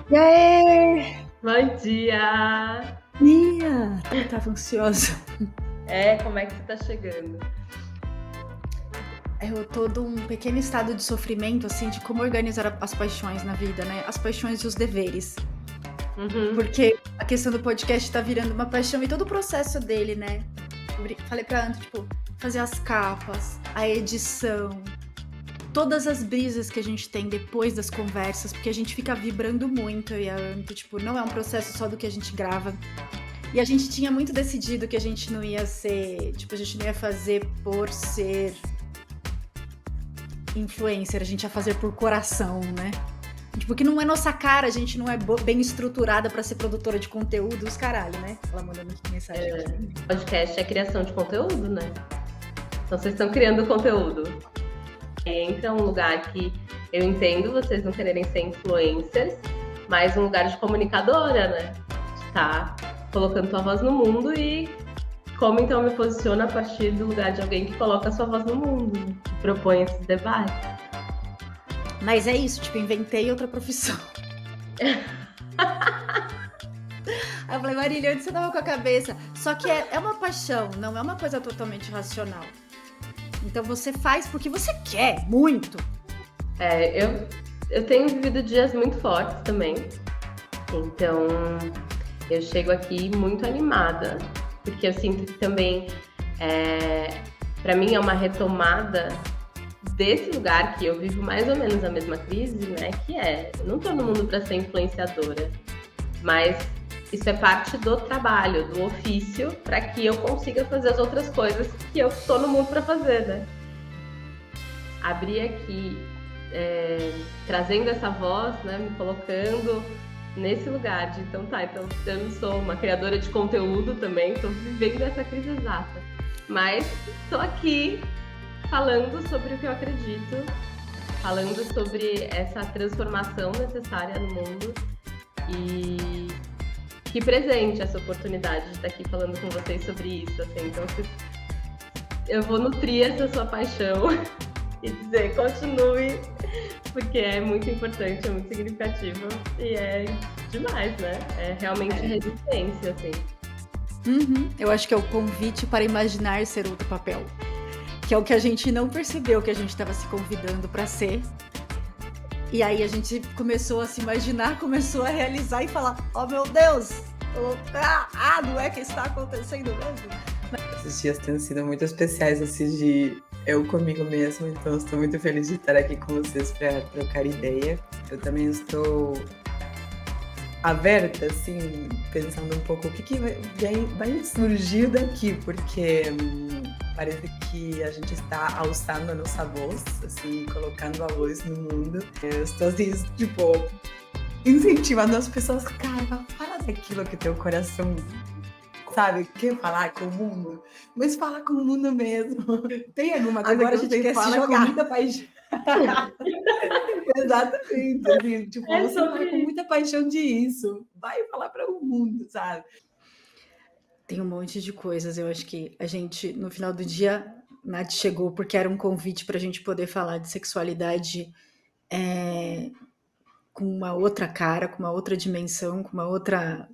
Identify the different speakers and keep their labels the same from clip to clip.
Speaker 1: E aí,
Speaker 2: Bom dia!
Speaker 1: Mia? Tava ansiosa.
Speaker 2: Como é que você tá chegando?
Speaker 1: Eu tô num pequeno estado de sofrimento, assim, de como organizar as paixões na vida, né? As paixões e os deveres.
Speaker 2: Uhum.
Speaker 1: Porque a questão do podcast tá virando uma paixão e todo o processo dele, né? Falei pra Anto, tipo, fazer as capas, a edição, todas as brisas que a gente tem depois das conversas, porque a gente fica vibrando muito, eu e a Anto, tipo, não é um processo só do que a gente grava. E a gente tinha muito decidido que a gente não ia ser, tipo, a gente não ia fazer por ser influencer, a gente ia fazer por coração, né? Tipo, que não é nossa cara, a gente não é bem estruturada pra ser produtora de conteúdo, os caralho, né? Ela mandando mensagem aqui.
Speaker 2: Podcast é criação de conteúdo, né? Então vocês estão criando conteúdo. Entra um lugar que eu entendo vocês não quererem ser influencers, mas um lugar de comunicadora, né? De tá colocando tua voz no mundo e como então eu me posiciono a partir do lugar de alguém que coloca a sua voz no mundo, né? Que propõe esses debates.
Speaker 1: Mas é isso, tipo, inventei outra profissão. Aí eu falei, Marília, onde você tava com a cabeça? Só que é uma paixão, não é uma coisa totalmente racional. Então você faz porque você quer, muito.
Speaker 2: Eu tenho vivido dias muito fortes também. Então, eu chego aqui muito animada, porque eu sinto que também, para mim, é uma retomada desse lugar que eu vivo mais ou menos a mesma crise, né? Que eu não tô no mundo para ser influenciadora, mas isso é parte do trabalho, do ofício, para que eu consiga fazer as outras coisas que eu tô no mundo para fazer, né? Abrir aqui, trazendo essa voz, né? Me colocando nesse lugar de, então eu não sou uma criadora de conteúdo também, estou vivendo essa crise exata, mas estou aqui falando sobre o que eu acredito, falando sobre essa transformação necessária no mundo e que presente essa oportunidade de estar aqui falando com vocês sobre isso, assim, então eu vou nutrir essa sua paixão e dizer, continue, porque é muito importante, é muito significativo e é demais, né? É realmente resistência, assim.
Speaker 1: Uhum. Eu acho que é o convite para imaginar ser outro papel. Que é o que a gente não percebeu que a gente estava se convidando para ser. E aí a gente começou a se imaginar, começou a realizar e falar, oh meu Deus, não é que está acontecendo mesmo?
Speaker 3: Esses dias têm sido muito especiais, assim, de eu comigo mesmo, então estou muito feliz de estar aqui com vocês para trocar ideia. Eu também estou aberta, assim, pensando um pouco o que vai surgir daqui, porque parece que a gente está alçando a nossa voz, assim, colocando a voz no mundo. Eu estou, assim, tipo, incentivando as pessoas, cara, fala daquilo que teu coração, sabe, quer falar com o mundo, mas fala com o mundo mesmo. Tem alguma coisa
Speaker 1: Agora
Speaker 3: que
Speaker 1: a gente
Speaker 3: você
Speaker 1: quer se
Speaker 3: fala com
Speaker 1: jogar.
Speaker 3: muita paixão. Exatamente, assim, tipo, você fala com muita paixão disso, vai falar para o mundo, sabe?
Speaker 1: Tem um monte de coisas, eu acho que a gente, no final do dia, Nath chegou porque era um convite para a gente poder falar de sexualidade com uma outra cara, com uma outra dimensão, com uma outra...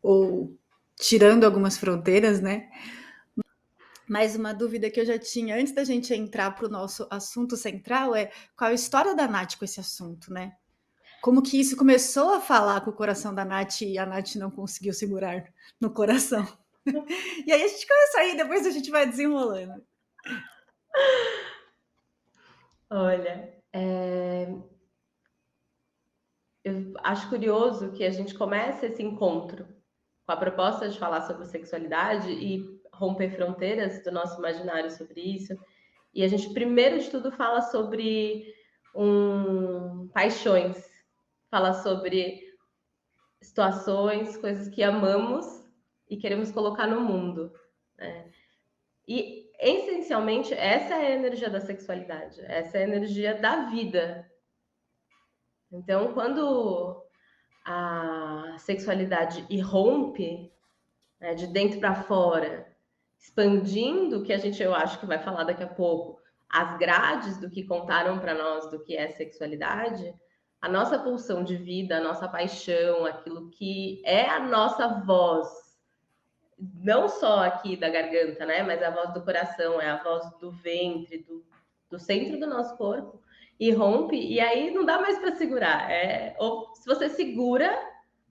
Speaker 1: ou tirando algumas fronteiras, né? Mas uma dúvida que eu já tinha antes da gente entrar para o nosso assunto central é qual a história da Nath com esse assunto, né? Como que isso começou a falar com o coração da Nath e a Nath não conseguiu segurar no coração. E aí a gente começa aí, depois a gente vai desenrolando.
Speaker 2: Olha, eu acho curioso que a gente comece esse encontro com a proposta de falar sobre sexualidade e romper fronteiras do nosso imaginário sobre isso. E a gente, primeiro de tudo, fala sobre paixões, fala sobre situações, coisas que amamos e queremos colocar no mundo, né? E, essencialmente, essa é a energia da sexualidade, essa é a energia da vida. Então, quando a sexualidade irrompe, né, de dentro para fora, expandindo o que eu acho que vai falar daqui a pouco, as grades do que contaram para nós do que é sexualidade, a nossa pulsão de vida, a nossa paixão, aquilo que é a nossa voz, não só aqui da garganta, né? Mas a voz do coração, é a voz do ventre, do centro do nosso corpo, e rompe, e aí não dá mais para segurar. Ou se você segura,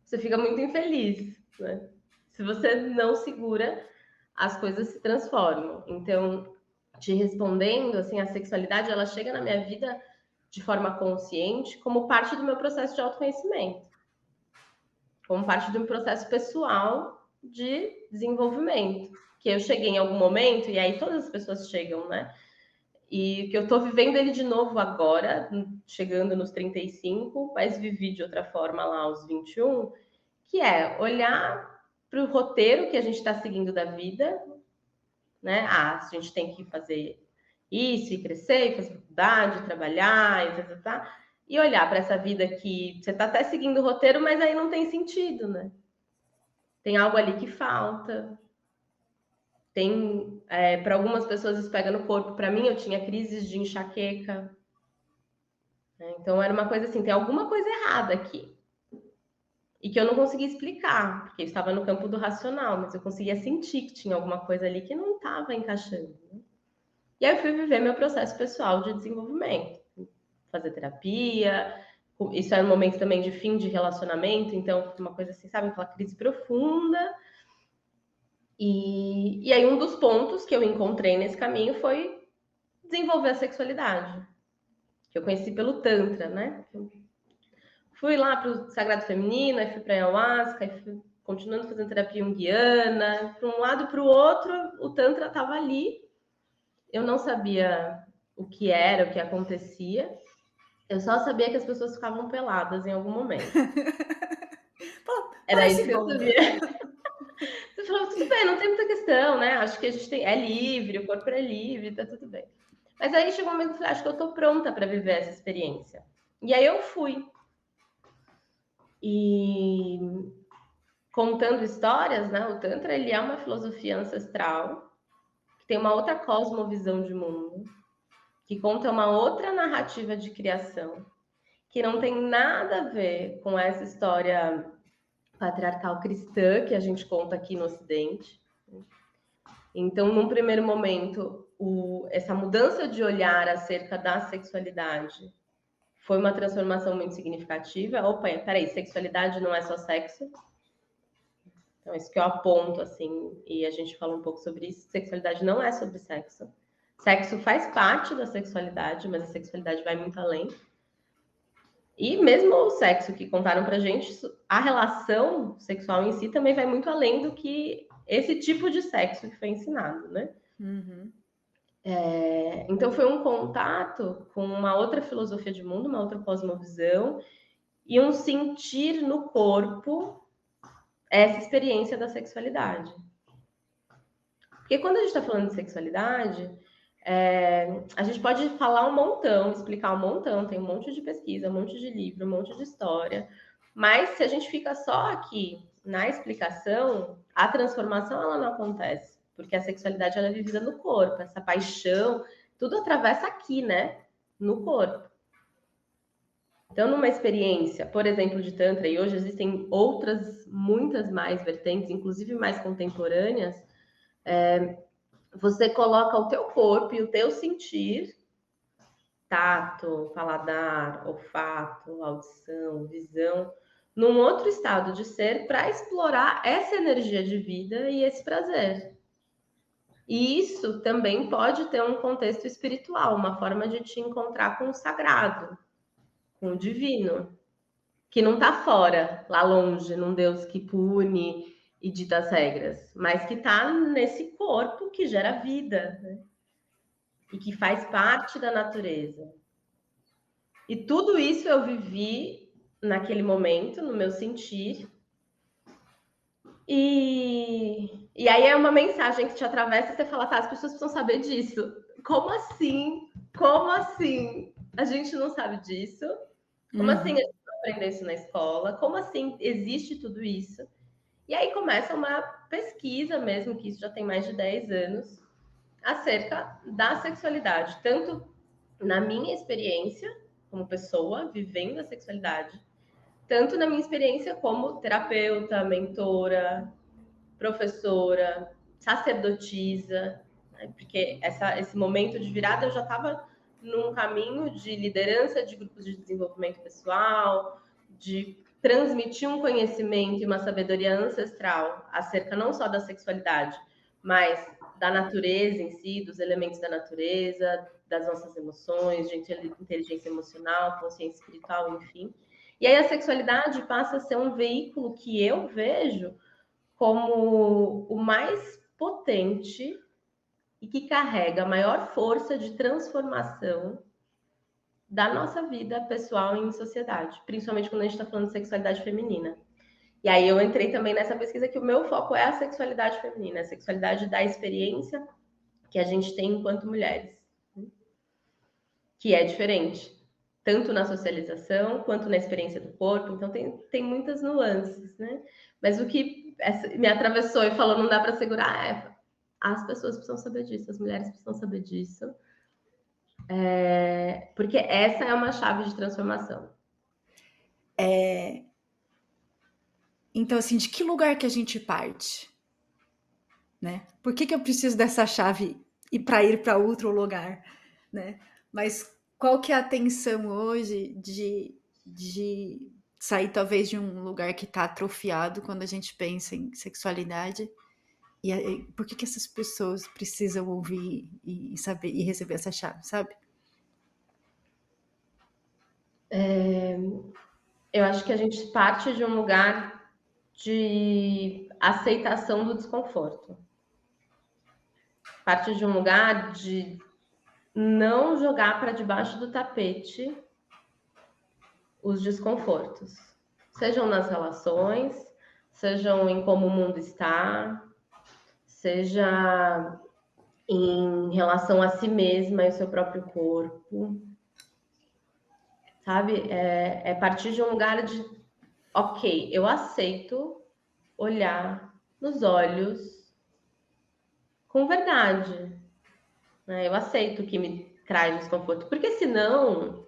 Speaker 2: você fica muito infeliz, né? Se você não segura, as coisas se transformam. Então, te respondendo, assim, a sexualidade, ela chega na minha vida de forma consciente como parte do meu processo de autoconhecimento, como parte de um processo pessoal de desenvolvimento, que eu cheguei em algum momento, e aí todas as pessoas chegam, né? E que eu tô vivendo ele de novo agora, chegando nos 35, mas vivi de outra forma lá aos 21, que é olhar para o roteiro que a gente está seguindo da vida, né? Ah, a gente tem que fazer isso, e crescer, e fazer faculdade, trabalhar, e olhar para essa vida que você está até seguindo o roteiro, mas aí não tem sentido, né? Tem algo ali que falta. Tem, para algumas pessoas isso pega no corpo. Para mim, eu tinha crises de enxaqueca. Né? Então, era uma coisa assim, tem alguma coisa errada aqui. E que eu não conseguia explicar, porque eu estava no campo do racional, mas eu conseguia sentir que tinha alguma coisa ali que não estava encaixando. Né? E aí eu fui viver meu processo pessoal de desenvolvimento. Fazer terapia. Isso era um momento também de fim de relacionamento, então uma coisa assim, sabe, aquela crise profunda. E aí um dos pontos que eu encontrei nesse caminho foi desenvolver a sexualidade, que eu conheci pelo Tantra, né? Eu fui lá para o Sagrado Feminino, aí fui para a Ayahuasca, aí fui continuando fazendo terapia junguiana, para um lado e para o outro, o Tantra estava ali. Eu não sabia o que era, o que acontecia. Eu só sabia que as pessoas ficavam peladas em algum momento. Era isso que eu sabia. Você falou, tudo bem, não tem muita questão, né? Acho que a gente é livre, o corpo é livre, tá tudo bem. Mas aí chegou um momento que eu falei, acho que eu tô pronta para viver essa experiência. E aí eu fui. E contando histórias, né? O Tantra, ele é uma filosofia ancestral, que tem uma outra cosmovisão de mundo, que conta uma outra narrativa de criação, que não tem nada a ver com essa história patriarcal cristã que a gente conta aqui no Ocidente. Então, num primeiro momento, essa mudança de olhar acerca da sexualidade foi uma transformação muito significativa. Opa, peraí, sexualidade não é só sexo? Então, isso que eu aponto, assim, e a gente fala um pouco sobre isso. Sexualidade não é sobre sexo. Sexo faz parte da sexualidade, mas a sexualidade vai muito além. E mesmo o sexo que contaram pra gente, a relação sexual em si também vai muito além do que esse tipo de sexo que foi ensinado, né?
Speaker 1: Uhum.
Speaker 2: Então foi um contato com uma outra filosofia de mundo, uma outra cosmovisão e um sentir no corpo essa experiência da sexualidade. Porque quando a gente está falando de sexualidade, a gente pode falar um montão, explicar um montão, tem um monte de pesquisa, um monte de livro, um monte de história, mas se a gente fica só aqui na explicação, a transformação ela não acontece, porque a sexualidade ela é vivida no corpo, essa paixão, tudo atravessa aqui, né? No corpo. Então, numa experiência, por exemplo, de Tantra, e hoje existem outras, muitas mais vertentes, inclusive mais contemporâneas, você coloca o teu corpo e o teu sentir, tato, paladar, olfato, audição, visão, num outro estado de ser para explorar essa energia de vida e esse prazer. E isso também pode ter um contexto espiritual, uma forma de te encontrar com o sagrado, com o divino, que não está fora, lá longe, num Deus que pune e dita as regras, mas que está nesse corpo que gera vida, né? E que faz parte da natureza. E tudo isso eu vivi naquele momento, no meu sentir. E aí é uma mensagem que te atravessa e você fala, tá, as pessoas precisam saber disso. Como assim? Como assim? A gente não sabe disso? Como assim a gente não aprendeu isso na escola? Como assim existe tudo isso? E aí começa uma pesquisa mesmo, que isso já tem mais de 10 anos, acerca da sexualidade, tanto na minha experiência como pessoa, vivendo a sexualidade, tanto na minha experiência como terapeuta, mentora, professora, sacerdotisa, né? Porque esse momento de virada eu já estava num caminho de liderança de grupos de desenvolvimento pessoal, de transmitir um conhecimento e uma sabedoria ancestral acerca não só da sexualidade, mas da natureza em si, dos elementos da natureza, das nossas emoções, de inteligência emocional, consciência espiritual, enfim. E aí a sexualidade passa a ser um veículo que eu vejo como o mais potente e que carrega a maior força de transformação da nossa vida pessoal e em sociedade, principalmente quando a gente está falando de sexualidade feminina. E aí eu entrei também nessa pesquisa que o meu foco é a sexualidade feminina, a sexualidade da experiência que a gente tem enquanto mulheres, que é diferente, tanto na socialização quanto na experiência do corpo, então tem muitas nuances, né? Mas o que me atravessou e falou não dá para segurar as pessoas precisam saber disso, as mulheres precisam saber disso, porque essa é uma chave de transformação.
Speaker 1: Então, assim, de que lugar que a gente parte? Né? Por que eu preciso dessa chave e para ir para outro lugar? Né? Mas qual que é a tensão hoje de sair talvez de um lugar que está atrofiado quando a gente pensa em sexualidade? E por que essas pessoas precisam ouvir e saber e receber essa chave, sabe?
Speaker 2: Eu acho que a gente parte de um lugar de aceitação do desconforto. Parte de um lugar de não jogar para debaixo do tapete os desconfortos. Sejam nas relações, sejam em como o mundo está, seja em relação a si mesma e ao seu próprio corpo. Sabe? É partir de um lugar de, ok, eu aceito olhar nos olhos com verdade. Né? Eu aceito o que me traz desconforto. Porque senão,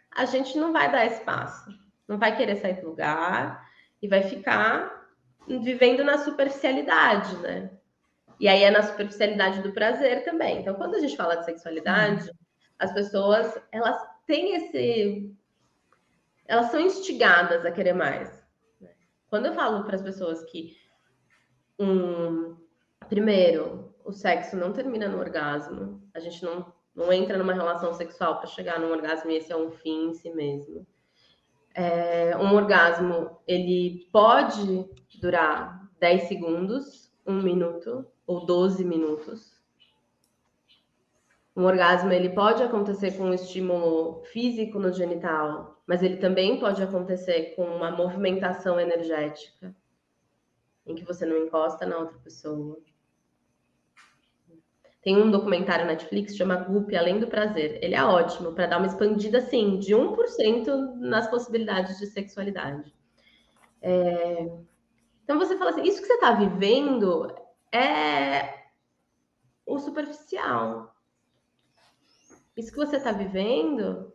Speaker 2: a gente não vai dar espaço. Não vai querer sair do lugar e vai ficar vivendo na superficialidade, né? E aí é na superficialidade do prazer também. Então, quando a gente fala de sexualidade, as pessoas, elas têm elas são instigadas a querer mais. Quando eu falo para as pessoas que, primeiro, o sexo não termina no orgasmo, a gente não entra numa relação sexual para chegar num orgasmo e esse é um fim em si mesmo. Um orgasmo, ele pode durar 10 segundos, 1 minuto ou 12 minutos. Um orgasmo, ele pode acontecer com um estímulo físico no genital, mas ele também pode acontecer com uma movimentação energética, em que você não encosta na outra pessoa. Tem um documentário Netflix que chama Goop, Além do Prazer. Ele é ótimo para dar uma expandida, assim, de 1% nas possibilidades de sexualidade. Então você fala assim, isso que você está vivendo é o superficial. Isso que você está vivendo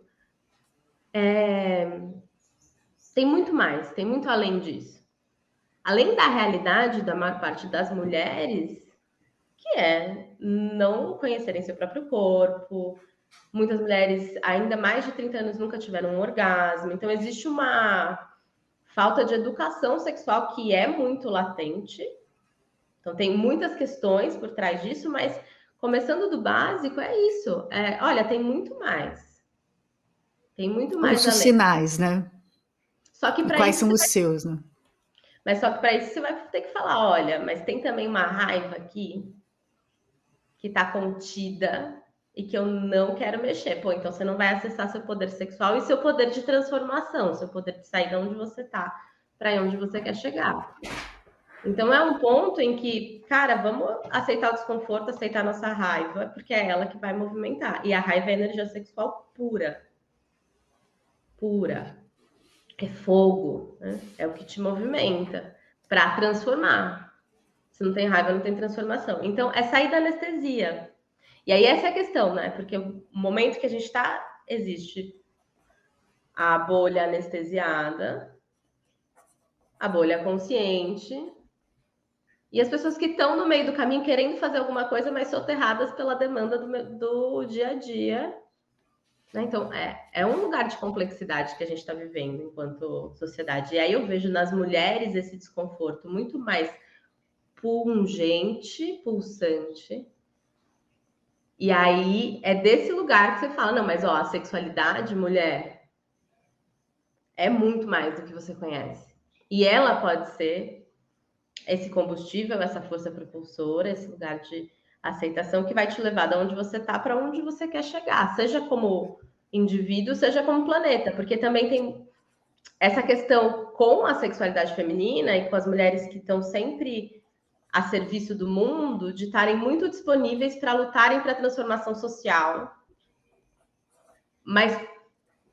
Speaker 2: tem muito mais, tem muito além disso. Além da realidade da maior parte das mulheres, que é não conhecerem seu próprio corpo. Muitas mulheres, ainda mais de 30 anos, nunca tiveram um orgasmo. Então, existe uma falta de educação sexual que é muito latente. Então, tem muitas questões por trás disso, mas começando do básico, é isso. Olha, tem muito mais. Tem muito mais
Speaker 1: além. Os sinais, né?
Speaker 2: Só que
Speaker 1: quais são os seus, né?
Speaker 2: Mas só que para isso você vai ter que falar, olha, mas tem também uma raiva aqui que está contida e que eu não quero mexer. Pô, então você não vai acessar seu poder sexual e seu poder de transformação, seu poder de sair de onde você está para onde você quer chegar. Então é um ponto em que, cara, vamos aceitar o desconforto, aceitar a nossa raiva, porque é ela que vai movimentar. E a raiva é energia sexual pura. Pura. É fogo, né? É o que te movimenta para transformar. Se não tem raiva, não tem transformação. Então, é sair da anestesia. E aí, essa é a questão, né? Porque o momento que a gente está, existe a bolha anestesiada, a bolha consciente, e as pessoas que estão no meio do caminho querendo fazer alguma coisa, mas soterradas pela demanda do dia a dia. Né? Então, é um lugar de complexidade que a gente está vivendo enquanto sociedade. E aí eu vejo nas mulheres esse desconforto muito mais pungente, pulsante. E aí é desse lugar que você fala, não, mas ó, a sexualidade, mulher, é muito mais do que você conhece. E ela pode ser esse combustível, essa força propulsora, esse lugar de aceitação que vai te levar de onde você está para onde você quer chegar, seja como indivíduo, seja como planeta, porque também tem essa questão com a sexualidade feminina e com as mulheres que estão sempre a serviço do mundo, de estarem muito disponíveis para lutarem para a transformação social, mas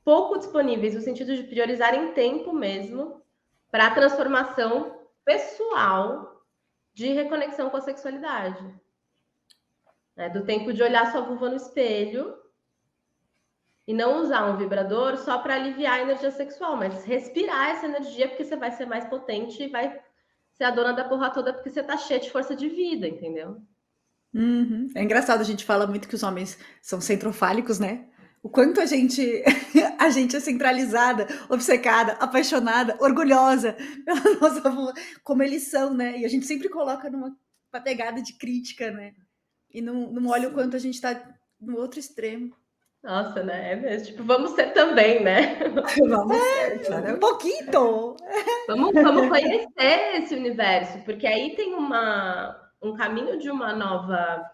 Speaker 2: pouco disponíveis no sentido de priorizarem tempo mesmo para a transformação pessoal de reconexão com a sexualidade. Né? Do tempo de olhar sua vulva no espelho e não usar um vibrador só para aliviar a energia sexual, mas respirar essa energia porque você vai ser mais potente e vai ser a dona da porra toda porque você tá cheia de força de vida, entendeu?
Speaker 1: Uhum. É engraçado, a gente fala muito que os homens são centrofálicos, né? O quanto a gente a gente é centralizada, obcecada, apaixonada, orgulhosa pela nossa avó, como eles são, né? E a gente sempre coloca numa pegada de crítica, né? E não olha o quanto a gente tá no outro extremo.
Speaker 2: Nossa, né? É mesmo. Tipo, vamos ser também, né?
Speaker 3: Vamos ser, claro.
Speaker 1: Um pouquinho!
Speaker 2: Vamos conhecer esse universo, porque aí tem um caminho de uma nova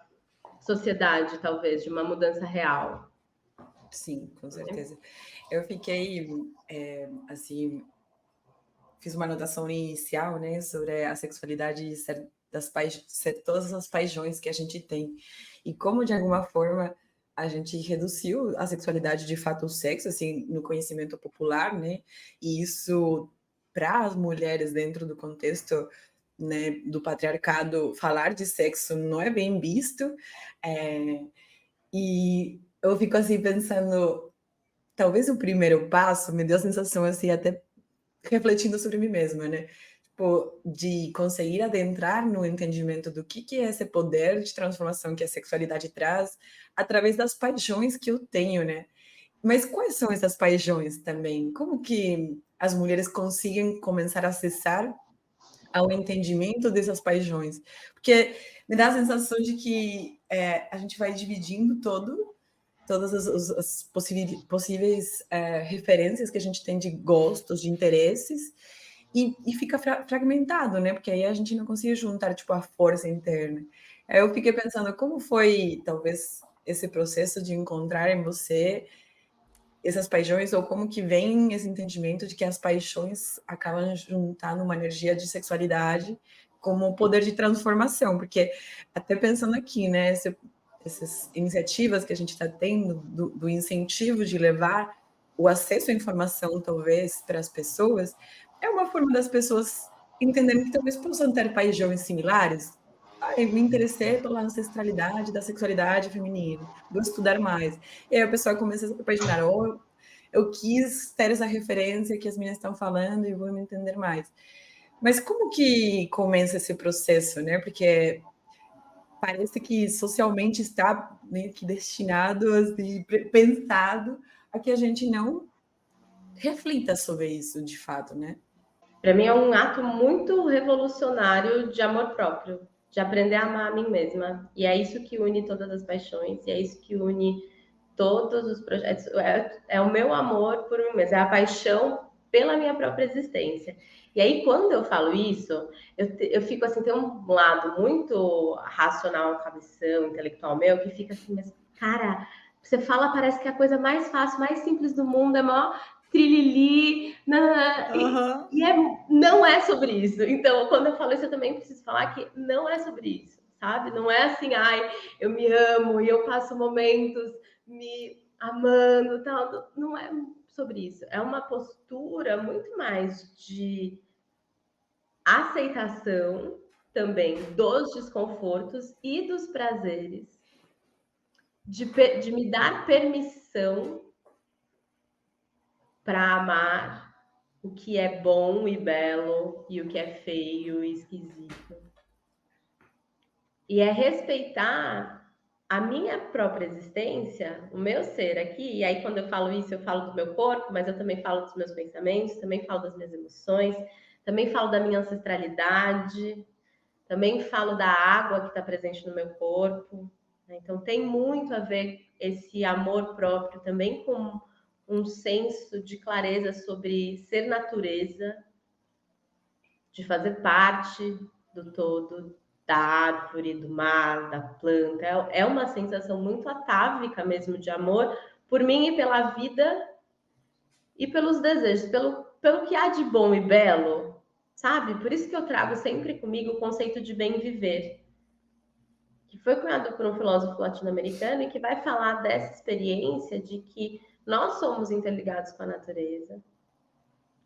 Speaker 2: sociedade, talvez, de uma mudança real.
Speaker 3: Sim, com certeza. Eu fiquei, assim, fiz uma anotação inicial, né, sobre a sexualidade ser todas as paixões que a gente tem. E como, de alguma forma, a gente reduziu a sexualidade, de fato, o sexo, assim, no conhecimento popular, né? E isso, para as mulheres, dentro do contexto, né, do patriarcado, falar de sexo não é bem visto. E eu fico, assim, pensando, talvez o primeiro passo me deu a sensação, assim, até refletindo sobre mim mesma, né? Tipo, de conseguir adentrar no entendimento do que é esse poder de transformação que a sexualidade traz através das paixões que eu tenho, né? Mas quais são essas paixões também? Como que as mulheres conseguem começar a acessar ao entendimento dessas paixões? Porque me dá a sensação de que a gente vai dividindo todas as possíveis referências que a gente tem de gostos, de interesses, e fica fragmentado, né? Porque aí a gente não consegue juntar, tipo, a força interna. Aí eu fiquei pensando, como foi, talvez, esse processo de encontrar em você essas paixões, ou como que vem esse entendimento de que as paixões acabam juntando uma energia de sexualidade como poder de transformação, porque até pensando aqui, né, essas iniciativas que a gente está tendo do incentivo de levar o acesso à informação, talvez, para as pessoas, é uma forma das pessoas entenderem que talvez possam ter paixões similares. Eu me interessei pela ancestralidade da sexualidade feminina, vou estudar mais. E aí a pessoa começa a se apaixonar, ou eu quis ter essa referência que as meninas estão falando e vou me entender mais. Mas como que começa esse processo, né? Porque parece que socialmente está meio que destinado, assim, pensado a que a gente não reflita sobre isso de fato, né?
Speaker 2: Para mim é um ato muito revolucionário de amor próprio, de aprender a amar a mim mesma. E é isso que une todas as paixões, e é isso que une todos os projetos. É o meu amor por mim mesma, é a paixão pela minha própria existência. E aí, quando eu falo isso, eu fico assim, tem um lado muito racional, cabeção, intelectual meu, que fica assim, mas, cara, você fala, parece que é a coisa mais fácil, mais simples do mundo, é maior trilili,
Speaker 1: Uhum.
Speaker 2: não é sobre isso. Então, quando eu falo isso, eu também preciso falar que não é sobre isso, sabe? Não é assim, ai, eu me amo e eu passo momentos me amando, tal. Não é sobre isso. É uma postura muito mais de aceitação também dos desconfortos e dos prazeres, de me dar permissão para amar o que é bom e belo e o que é feio e esquisito. E é respeitar a minha própria existência, o meu ser aqui. E aí, quando eu falo isso, eu falo do meu corpo, mas eu também falo dos meus pensamentos, também falo das minhas emoções, também falo da minha ancestralidade, também falo da água que está presente no meu corpo. Então, tem muito a ver esse amor próprio também com um senso de clareza sobre ser natureza, de fazer parte do todo, da árvore, do mar, da planta. É uma sensação muito atávica mesmo de amor por mim e pela vida e pelos desejos, pelo que há de bom e belo, sabe? Por isso que eu trago sempre comigo o conceito de bem viver, que foi cunhado por um filósofo latino-americano e que vai falar dessa experiência de que nós somos interligados com a natureza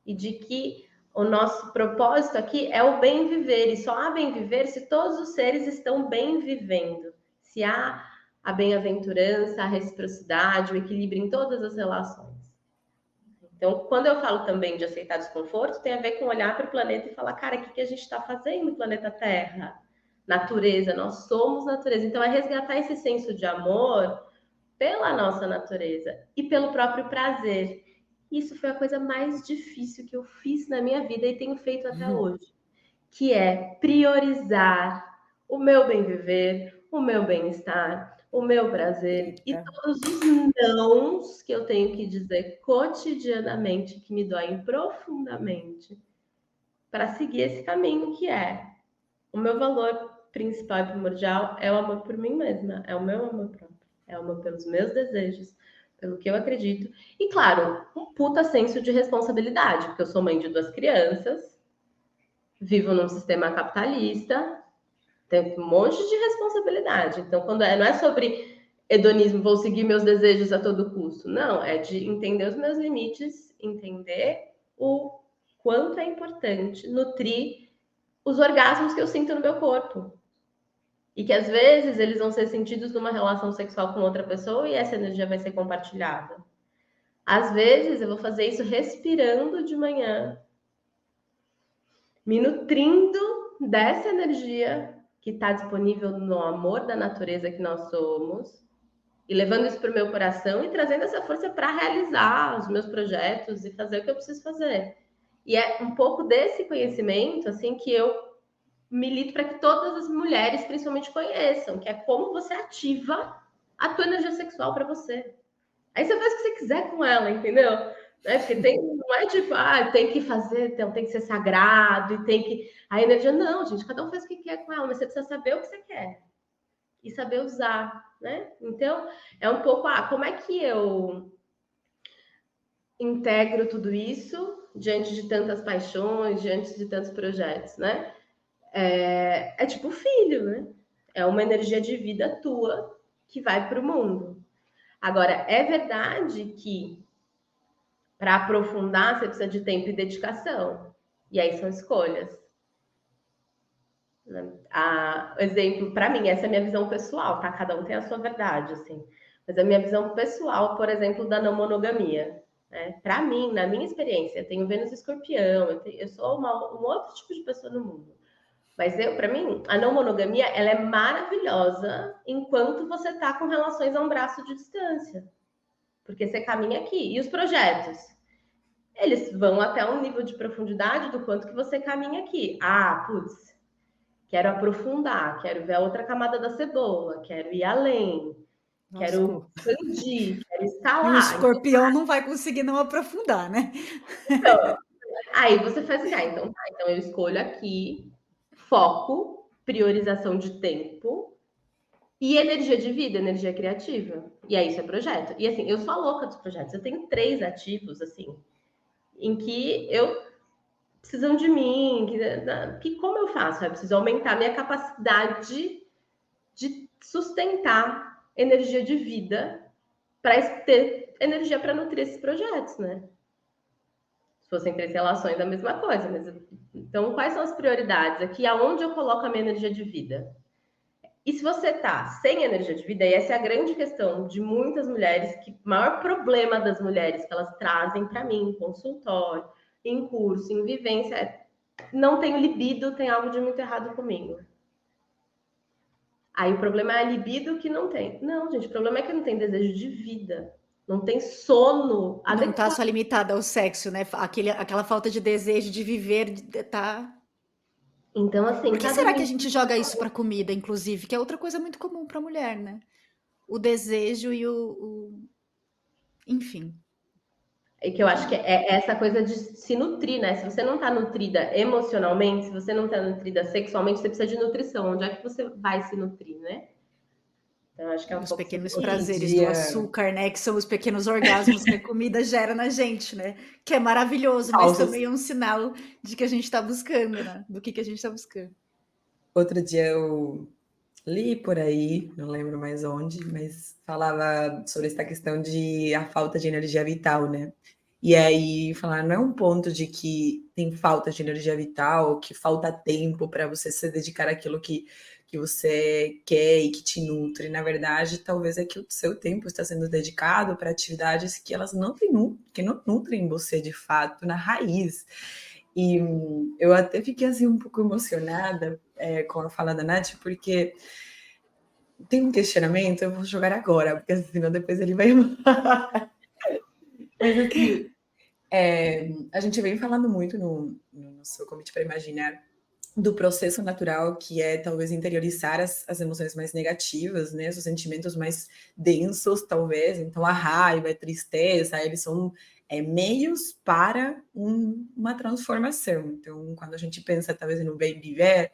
Speaker 2: e de que o nosso propósito aqui é o bem viver, e só há bem viver se todos os seres estão bem vivendo, se há a bem-aventurança, a reciprocidade, o equilíbrio em todas as relações. Então, quando eu falo também de aceitar desconforto, tem a ver com olhar para o planeta e falar, cara, o que a gente está fazendo no planeta Terra? Natureza, nós somos natureza. Então, é resgatar esse senso de amor pela nossa natureza e pelo próprio prazer. Isso foi a coisa mais difícil que eu fiz na minha vida e tenho feito até hoje, que é priorizar o meu bem viver, o meu bem-estar, o meu prazer e todos os nãos que eu tenho que dizer cotidianamente que me doem profundamente para seguir esse caminho que é o meu valor principal e primordial é o amor por mim mesma, é o meu amor próprio, é o amor pelos meus desejos, pelo que eu acredito. E, claro, um puta senso de responsabilidade, porque eu sou mãe de 2 crianças, vivo num sistema capitalista, tenho um monte de responsabilidade. Então, quando não é sobre hedonismo, vou seguir meus desejos a todo custo. Não, é de entender os meus limites, entender o quanto é importante nutrir os orgasmos que eu sinto no meu corpo. E que às vezes eles vão ser sentidos numa relação sexual com outra pessoa e essa energia vai ser compartilhada. Às vezes eu vou fazer isso respirando de manhã, me nutrindo dessa energia que está disponível no amor da natureza que nós somos, e levando isso para o meu coração e trazendo essa força para realizar os meus projetos e fazer o que eu preciso fazer. E é um pouco desse conhecimento assim que eu milito para que todas as mulheres, principalmente, conheçam, que é como você ativa a tua energia sexual para você. Aí você faz o que você quiser com ela, entendeu? Porque não é tipo, tem que fazer, tem que ser sagrado e tem que. A energia, não, gente, cada um faz o que quer com ela, mas você precisa saber o que você quer e saber usar, né? Então, é um pouco, como é que eu integro tudo isso diante de tantas paixões, diante de tantos projetos, né? É tipo filho, né? É uma energia de vida tua que vai para o mundo. Agora, é verdade que para aprofundar você precisa de tempo e dedicação. E aí são escolhas. Exemplo, para mim, essa é a minha visão pessoal, tá? Cada um tem a sua verdade, assim. Mas a minha visão pessoal, por exemplo, da não monogamia. Né? Para mim, na minha experiência, eu tenho Vênus Escorpião, eu sou um outro tipo de pessoa no mundo. Mas para mim, a não monogamia, ela é maravilhosa enquanto você está com relações a um braço de distância. Porque você caminha aqui. E os projetos? Eles vão até um nível de profundidade do quanto que você caminha aqui. Putz, quero aprofundar, quero ver a outra camada da cebola, quero ir além, quero expandir, quero escalar.
Speaker 1: E o escorpião não vai conseguir não aprofundar, né?
Speaker 2: Então, aí você faz o quê? Então eu escolho aqui foco, priorização de tempo e energia de vida, energia criativa. E aí isso é projeto. E assim, eu sou a louca dos projetos. Eu tenho 3 ativos, assim, em que eu precisam de mim, que como eu faço? Eu preciso aumentar minha capacidade de sustentar energia de vida para ter energia para nutrir esses projetos, né? Se fossem 3 relações, a mesma coisa. Mas, então, quais são as prioridades aqui? Aonde eu coloco a minha energia de vida? E se você tá sem energia de vida, e essa é a grande questão de muitas mulheres, que o maior problema das mulheres que elas trazem para mim, em consultório, em curso, em vivência, é não tenho libido, tem algo de muito errado comigo. Aí o problema é a libido que não tem. Não, gente, o problema é que não tem desejo de vida. Não tem sono
Speaker 1: Não tá
Speaker 2: adequado.
Speaker 1: só limitada ao sexo, né? Aquela falta de desejo de viver, tá.
Speaker 2: Então, assim,
Speaker 1: Por que
Speaker 2: cada
Speaker 1: será que a
Speaker 2: mulher.
Speaker 1: gente joga isso pra comida, inclusive? Que é outra coisa muito comum pra mulher, né? O desejo e enfim.
Speaker 2: É que eu acho que é essa coisa de se nutrir, né? Se você não tá nutrida emocionalmente, se você não tá nutrida sexualmente, você precisa de nutrição. Onde é que você vai se nutrir, né? Então, eu acho que é um
Speaker 1: Os
Speaker 2: pouco
Speaker 1: pequenos
Speaker 2: sobre isso.
Speaker 1: prazeres do açúcar, né? Que são os pequenos orgasmos que a comida gera na gente, né? Que é maravilhoso, mas
Speaker 3: Falsos.
Speaker 1: também é um sinal de que a gente tá buscando, né? Do que a gente tá buscando.
Speaker 3: Outro dia eu li por aí, não lembro mais onde, mas falava sobre essa questão de a falta de energia vital, né? E aí falar, não é um ponto de que tem falta de energia vital, que falta tempo para você se dedicar àquilo que você quer e que te nutre. Na verdade, talvez é que o seu tempo está sendo dedicado para atividades que elas não que não nutrem você de fato na raiz. E eu até fiquei assim um pouco emocionada com a fala da Nath, porque tem um questionamento, eu vou jogar agora, porque senão depois ele vai. Mas assim, a gente vem falando muito no nosso Convite para Imaginar do processo natural que é talvez interiorizar as emoções mais negativas, né? Os sentimentos mais densos, talvez. Então, a raiva, a tristeza, eles são meios para uma transformação. Então, quando a gente pensa talvez no bem viver,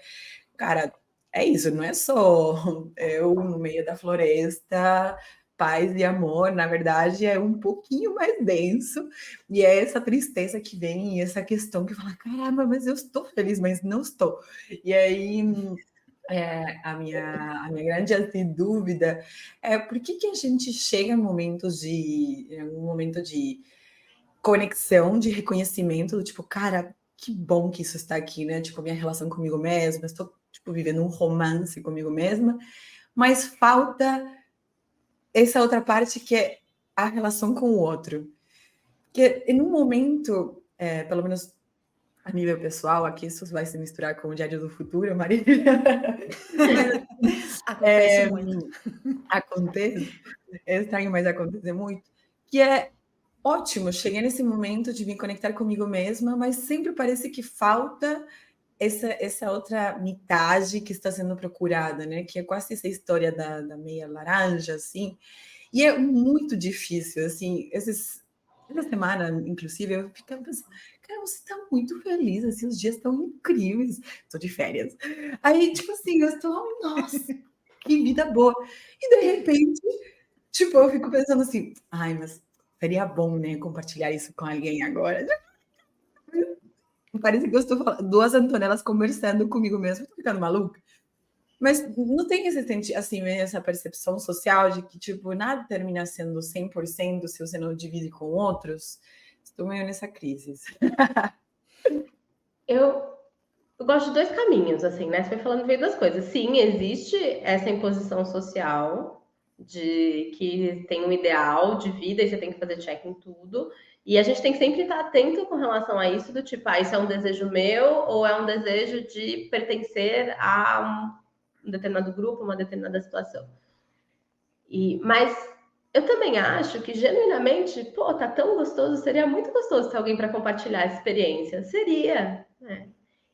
Speaker 3: cara, é isso, não é só eu no meio da floresta, paz e amor, na verdade é um pouquinho mais denso, e é essa tristeza que vem, e essa questão que fala, caramba, mas eu estou feliz, mas não estou. E aí a minha grande assim, dúvida é por que a gente chega em um momento de conexão, de reconhecimento, do tipo, cara, que bom que isso está aqui, né? Tipo, minha relação comigo mesma, estou tipo, vivendo um romance comigo mesma, mas falta essa outra parte que é a relação com o outro. Porque em um momento, pelo menos a nível pessoal, aqui isso vai se misturar com o Diário do Futuro, Maria.
Speaker 1: Acontece muito.
Speaker 3: Acontece, é estranho, mas acontece muito, que é ótimo, cheguei nesse momento de me conectar comigo mesma, mas sempre parece que falta essa outra metade que está sendo procurada, né? Que é quase essa história da meia laranja, assim. E é muito difícil, assim. Essa semana, inclusive, eu ficava pensando, cara, você está muito feliz, assim, os dias estão incríveis. Estou de férias. Aí, tipo assim, eu estou, nossa, que vida boa. E de repente, tipo, eu fico pensando assim, ai, mas seria bom, né, compartilhar isso com alguém agora. Parece que eu estou falando, duas Antonelas conversando comigo mesma, estou ficando maluca. Mas não tem esse, assim, essa percepção social de que, tipo, nada termina sendo 100% se você não divide com outros. Estou meio nessa crise.
Speaker 2: Eu gosto de dois caminhos, assim, né? Você foi falando veio das coisas. Sim, existe essa imposição social de que tem um ideal de vida e você tem que fazer check em tudo. E a gente tem que sempre estar atento com relação a isso, do tipo, isso é um desejo meu ou é um desejo de pertencer a um determinado grupo, uma determinada situação. Mas eu também acho que, genuinamente, pô, tá tão gostoso, seria muito gostoso ter alguém para compartilhar essa experiência. Seria, né?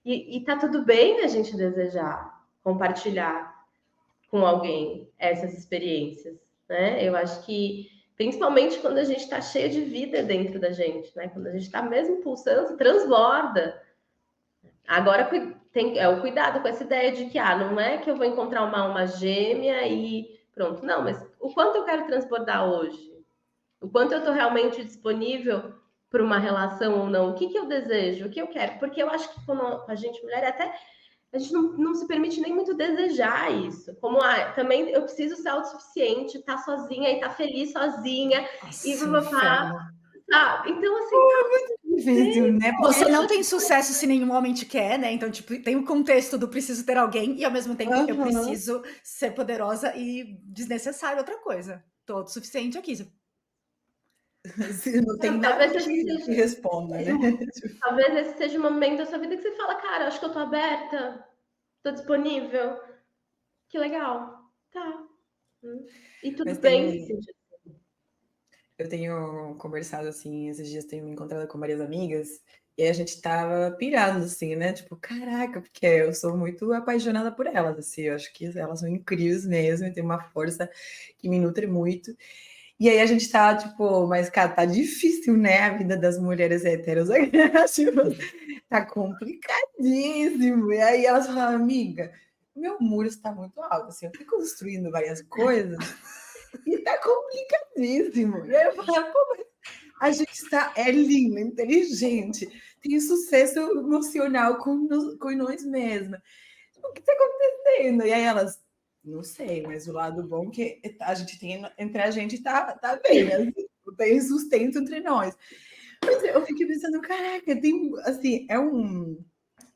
Speaker 2: E tá tudo bem a gente desejar compartilhar com alguém essas experiências, né? Eu acho que, principalmente quando a gente está cheia de vida dentro da gente, né? Quando a gente está mesmo pulsando, transborda. Agora tem o cuidado com essa ideia de que não é que eu vou encontrar uma alma gêmea e pronto. Não, mas o quanto eu quero transbordar hoje? O quanto eu estou realmente disponível para uma relação ou não? O que eu desejo? O que eu quero? Porque eu acho que com a gente mulher até a gente não se permite nem muito desejar isso. Como também eu preciso ser autossuficiente, estar sozinha e estar feliz sozinha.
Speaker 1: Nossa,
Speaker 2: E
Speaker 1: inferno.
Speaker 2: sabe? Então, assim,
Speaker 3: difícil, né?
Speaker 1: Você não tem sucesso se nenhum homem te quer, né? Então, tipo, tem o contexto do preciso ter alguém e ao mesmo tempo eu preciso ser poderosa e desnecessário outra coisa. Tô autossuficiente aqui.
Speaker 3: Assim, não tem nada
Speaker 2: Talvez
Speaker 3: que
Speaker 2: esse seja,
Speaker 3: responda, né?
Speaker 2: talvez esse seja o momento da sua vida que você fala, cara, acho que eu tô aberta, tô disponível. Que legal. Tá. E tudo
Speaker 3: Mas
Speaker 2: bem se sentir.
Speaker 3: eu tenho conversado assim, esses dias tenho me encontrado com várias amigas, e aí a gente tava pirando, assim, né? Tipo, caraca, porque eu sou muito apaixonada por elas, assim, eu acho que elas são incríveis mesmo, e tem uma força que me nutre muito. E aí a gente tá, tipo, mas, cara, tá difícil, né? A vida das mulheres héteros. Tipo, tá complicadíssimo. E aí elas falam, amiga, meu muro está muito alto, assim, eu fui construindo várias coisas e tá complicadíssimo. E aí eu falo, pô, mas a gente está, é linda, inteligente, tem sucesso emocional com nós mesmas. O que está acontecendo? E aí elas, não sei, mas o lado bom que a gente tem entre a gente tá bem, assim, tem sustento entre nós. Mas eu fiquei pensando, caraca, tem, assim, é um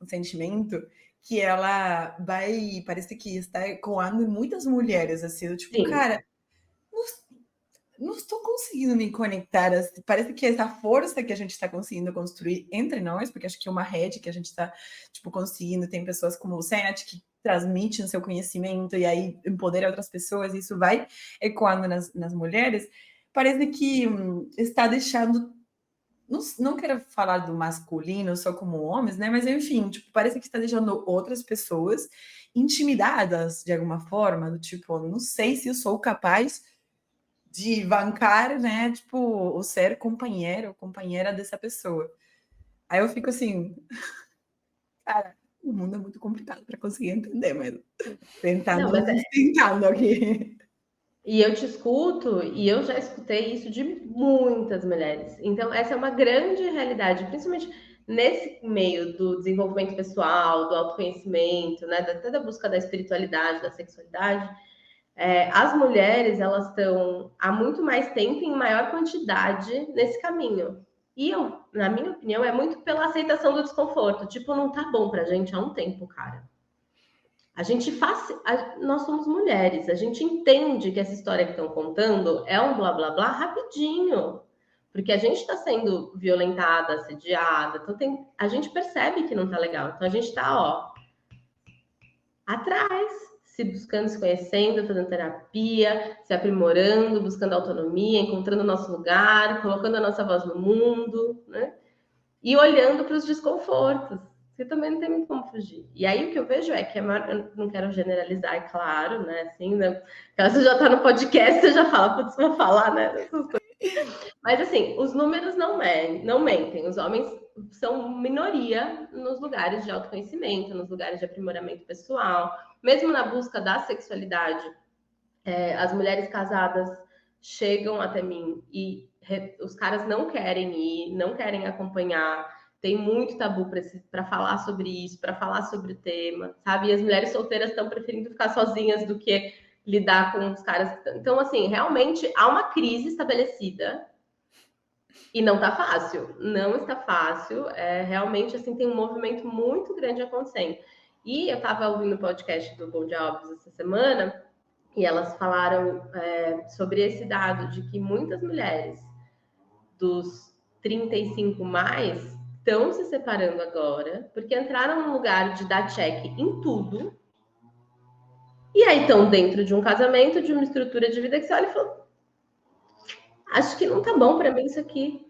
Speaker 3: sentimento que ela vai, parece que está ecoando em muitas mulheres, assim, do tipo,
Speaker 2: Sim.
Speaker 3: cara, não estou conseguindo me conectar. Parece que essa força que a gente está conseguindo construir entre nós, porque acho que é uma rede que a gente está tipo, conseguindo, tem pessoas como você, Nath, que transmitem o seu conhecimento e aí empodera outras pessoas, e isso vai ecoando nas mulheres. Parece que está deixando. Não quero falar do masculino só como homens, né? Mas enfim, tipo, parece que está deixando outras pessoas intimidadas de alguma forma, do tipo, não sei se eu sou capaz de bancar, né, tipo, o ser companheiro ou companheira dessa pessoa. Aí eu fico assim, cara, o mundo é muito complicado para conseguir entender, mas
Speaker 2: Não,
Speaker 3: tentando,
Speaker 2: mas
Speaker 3: tentando aqui.
Speaker 2: e eu te escuto, e eu já escutei isso de muitas mulheres. Então, essa é uma grande realidade, principalmente nesse meio do desenvolvimento pessoal, do autoconhecimento, né, até da busca da espiritualidade, da sexualidade. As mulheres, elas estão há muito mais tempo, em maior quantidade, nesse caminho. E eu, na minha opinião, é muito pela aceitação do desconforto. Tipo, não tá bom pra gente há um tempo, cara. A gente faz. Nós somos mulheres, a gente entende que essa história que estão contando é um blá blá blá rapidinho. Porque a gente está sendo violentada, assediada, então a gente percebe que não tá legal. Então a gente tá, ó, atrás, se buscando, se conhecendo, fazendo terapia, se aprimorando, buscando autonomia, encontrando o nosso lugar, colocando a nossa voz no mundo, né? E olhando para os desconfortos. Você também não tem muito como fugir. E aí o que eu vejo é que eu não quero generalizar, é claro, né? Assim, né? Você já está no podcast, você já fala, putz, vou falar, né? Mas assim, os números não mentem. Os homens são minoria nos lugares de autoconhecimento, nos lugares de aprimoramento pessoal, mesmo na busca da sexualidade. As mulheres casadas chegam até mim e os caras não querem ir, não querem acompanhar. Tem muito tabu para falar sobre isso, para falar sobre o tema, sabe? E as mulheres solteiras estão preferindo ficar sozinhas do que lidar com os caras. Então, assim, realmente há uma crise estabelecida e não tá fácil. Não está fácil. Realmente, assim, tem um movimento muito grande acontecendo. E eu estava ouvindo o podcast do Bom Dia Óbvios essa semana e elas falaram sobre esse dado de que muitas mulheres dos 35 mais estão se separando agora, porque entraram num lugar de dar check em tudo, e aí estão dentro de um casamento, de uma estrutura de vida que você olha e fala, acho que não tá bom para mim isso aqui.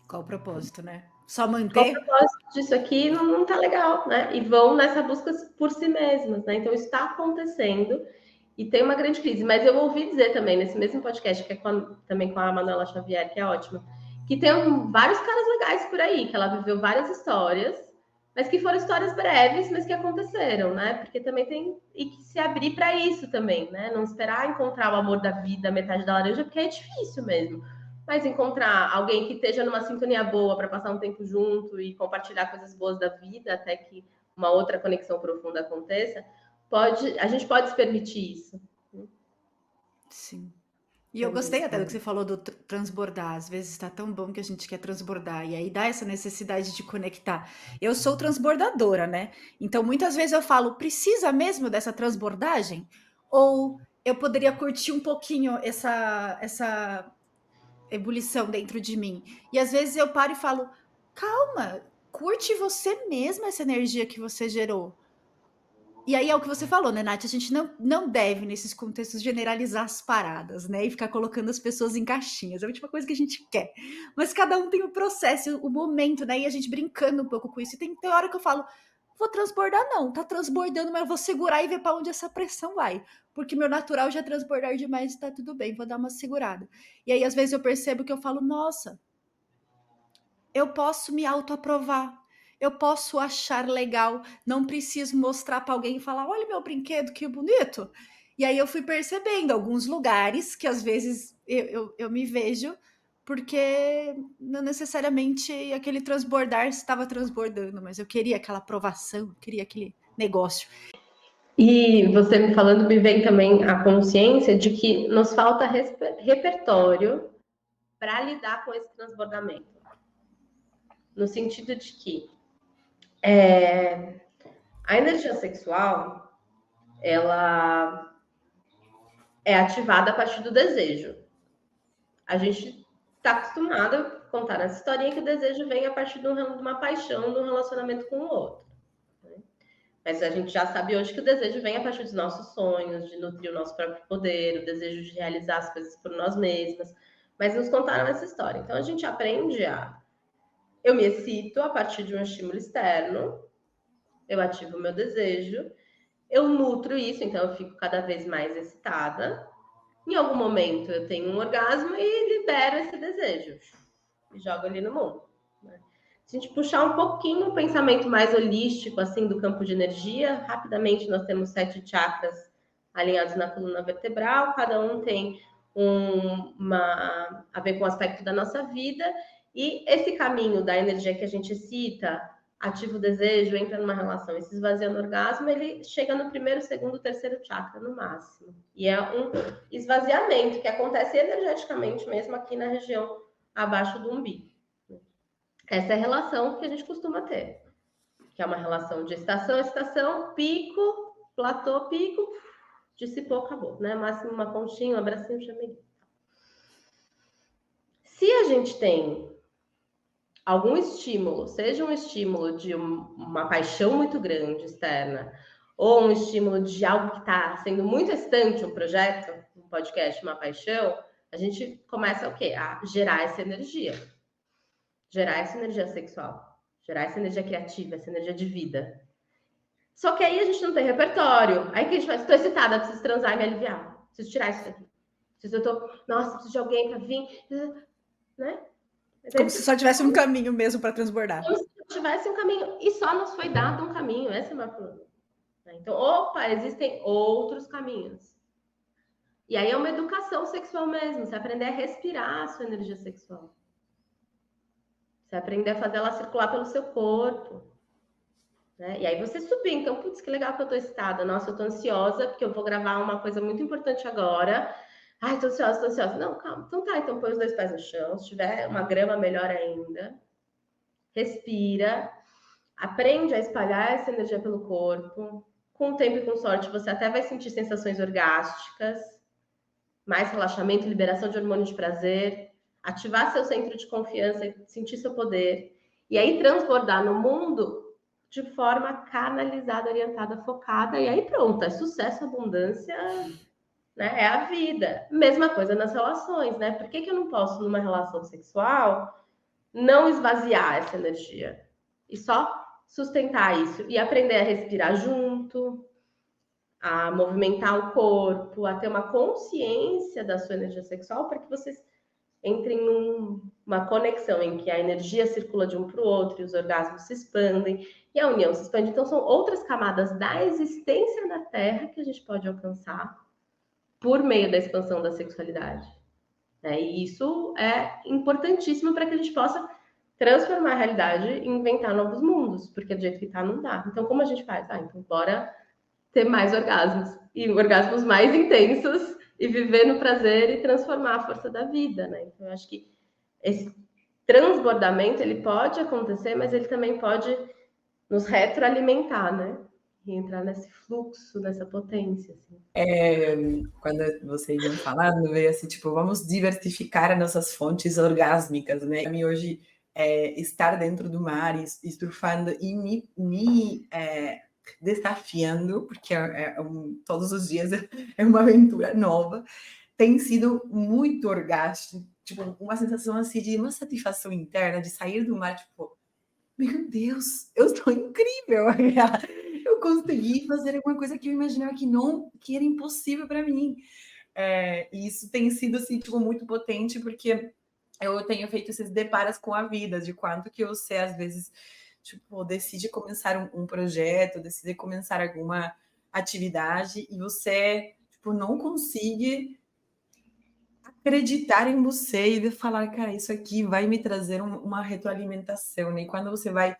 Speaker 1: Qual o propósito, né? Só
Speaker 2: Qual o
Speaker 1: manter?
Speaker 2: propósito disso aqui? Não tá legal, né? E vão nessa busca por si mesmas, né? Então, isso está acontecendo e tem uma grande crise. Mas eu ouvi dizer também, nesse mesmo podcast, que é também com a Manuela Xavier, que é ótima, que tem vários caras legais por aí, que ela viveu várias histórias, mas que foram histórias breves, mas que aconteceram, né? Porque também tem... E que se abrir para isso também, né? Não esperar encontrar o amor da vida, metade da laranja, porque é difícil mesmo. Mas encontrar alguém que esteja numa sintonia boa para passar um tempo junto e compartilhar coisas boas da vida até que uma outra conexão profunda aconteça, a gente pode se permitir isso.
Speaker 1: Sim. E eu gostei até do que você falou do transbordar. Às vezes está tão bom que a gente quer transbordar. E aí dá essa necessidade de conectar. Eu sou transbordadora, né? Então muitas vezes eu falo, precisa mesmo dessa transbordagem? Ou eu poderia curtir um pouquinho essa ebulição dentro de mim? E às vezes eu paro e falo, calma, curte você mesma essa energia que você gerou. E aí é o que você falou, né, Nath? A gente não deve, nesses contextos, generalizar as paradas, né? E ficar colocando as pessoas em caixinhas. É a última coisa que a gente quer. Mas cada um tem o processo, o momento, né? E a gente brincando um pouco com isso. E tem hora que eu falo, vou transbordar, não. Tá transbordando, mas eu vou segurar e ver para onde essa pressão vai. Porque meu natural já é transbordar demais e tá tudo bem, vou dar uma segurada. E aí, às vezes, eu percebo que eu falo, nossa, eu posso me autoaprovar. Eu posso achar legal, não preciso mostrar para alguém e falar, olha meu brinquedo, que bonito. E aí eu fui percebendo alguns lugares que às vezes eu me vejo, porque não necessariamente aquele transbordar estava transbordando, mas eu queria aquela aprovação, queria aquele negócio.
Speaker 2: E você me falando, me vem também a consciência de que nos falta repertório para lidar com esse transbordamento. No sentido de que a energia sexual, ela é ativada a partir do desejo. A gente está acostumado a contar nessa historinha que o desejo vem a partir de uma paixão, de um relacionamento com o outro. Mas a gente já sabe hoje que o desejo vem a partir dos nossos sonhos, de nutrir o nosso próprio poder, o desejo de realizar as coisas por nós mesmas. Mas nos contaram essa história. Então a gente aprende eu me excito a partir de um estímulo externo, eu ativo o meu desejo, eu nutro isso, então eu fico cada vez mais excitada. Em algum momento eu tenho um orgasmo e libero esse desejo e jogo ali no mundo. Se a gente puxar um pouquinho o pensamento mais holístico, assim, do campo de energia, rapidamente nós temos 7 chakras alinhados na coluna vertebral, cada um tem a ver com o aspecto da nossa vida, e esse caminho da energia que a gente cita, ativa o desejo, entra numa relação e se esvazia no orgasmo, ele chega no primeiro, segundo, terceiro chakra no máximo. E é um esvaziamento que acontece energeticamente mesmo aqui na região abaixo do umbigo. Essa é a relação que a gente costuma ter, que é uma relação de estação, pico, platô, pico, dissipou, acabou, né? Máximo uma conchinha, um abracinho, chameguinho. Se a gente tem algum estímulo, seja um estímulo de uma paixão muito grande externa, ou um estímulo de algo que está sendo muito excitante, um projeto, um podcast, uma paixão, a gente começa o quê? A gerar essa energia. Gerar essa energia sexual, gerar essa energia criativa, essa energia de vida. Só que aí a gente não tem repertório. Aí que a gente faz, estou excitada, preciso transar e me aliviar. Preciso tirar isso daqui. Preciso de alguém para vir, né?
Speaker 1: Como se só tivesse um caminho mesmo para transbordar.
Speaker 2: Como se tivesse um caminho. E só nos foi dado um caminho. Esse é o meu problema. Então, opa, existem outros caminhos. E aí é uma educação sexual mesmo. Você aprender a respirar a sua energia sexual. Você aprender a fazer ela circular pelo seu corpo. Né? E aí você subir. Então, putz, que legal que eu tô excitada. Nossa, eu tô ansiosa, porque eu vou gravar uma coisa muito importante agora. Ai, tô ansiosa. Não, calma. Então tá, então põe os 2 pés no chão. Se tiver uma grama, melhor ainda. Respira. Aprende a espalhar essa energia pelo corpo. Com o tempo e com sorte, você até vai sentir sensações orgásticas. Mais relaxamento, liberação de hormônio de prazer. Ativar seu centro de confiança, sentir seu poder. E aí transbordar no mundo de forma canalizada, orientada, focada. E aí pronto, é sucesso, abundância, né? É a vida. Mesma coisa nas relações, né? Por que eu não posso, numa relação sexual, não esvaziar essa energia? E só sustentar isso. E aprender a respirar junto, a movimentar o corpo, a ter uma consciência da sua energia sexual para que vocês entrem numa conexão em que a energia circula de um para o outro e os orgasmos se expandem e a união se expande. Então, são outras camadas da existência da Terra que a gente pode alcançar por meio da expansão da sexualidade. E isso é importantíssimo para que a gente possa transformar a realidade e inventar novos mundos, porque do jeito que está não dá. Então, como a gente faz? Então, bora ter mais orgasmos, e orgasmos mais intensos e viver no prazer e transformar a força da vida, né? Então, eu acho que esse transbordamento, ele pode acontecer, mas ele também pode nos retroalimentar, né? E entrar nesse fluxo, nessa potência, assim.
Speaker 3: Quando vocês iam falando, veio assim, tipo, vamos diversificar as nossas fontes orgásmicas, né? Para mim hoje, estar dentro do mar e surfando e me desafiando, porque todos os dias é uma aventura nova, tem sido muito orgástico, tipo, uma sensação assim de uma satisfação interna, de sair do mar, tipo, meu Deus, eu estou incrível! Eu consegui fazer alguma coisa que eu imaginava que era impossível para mim. E isso tem sido assim, tipo, muito potente, porque eu tenho feito esses deparos com a vida, de quanto que você, às vezes, tipo, decide começar um projeto, decide começar alguma atividade, e você, tipo, não consegue acreditar em você e falar, cara, isso aqui vai me trazer uma retroalimentação, né? E quando você vai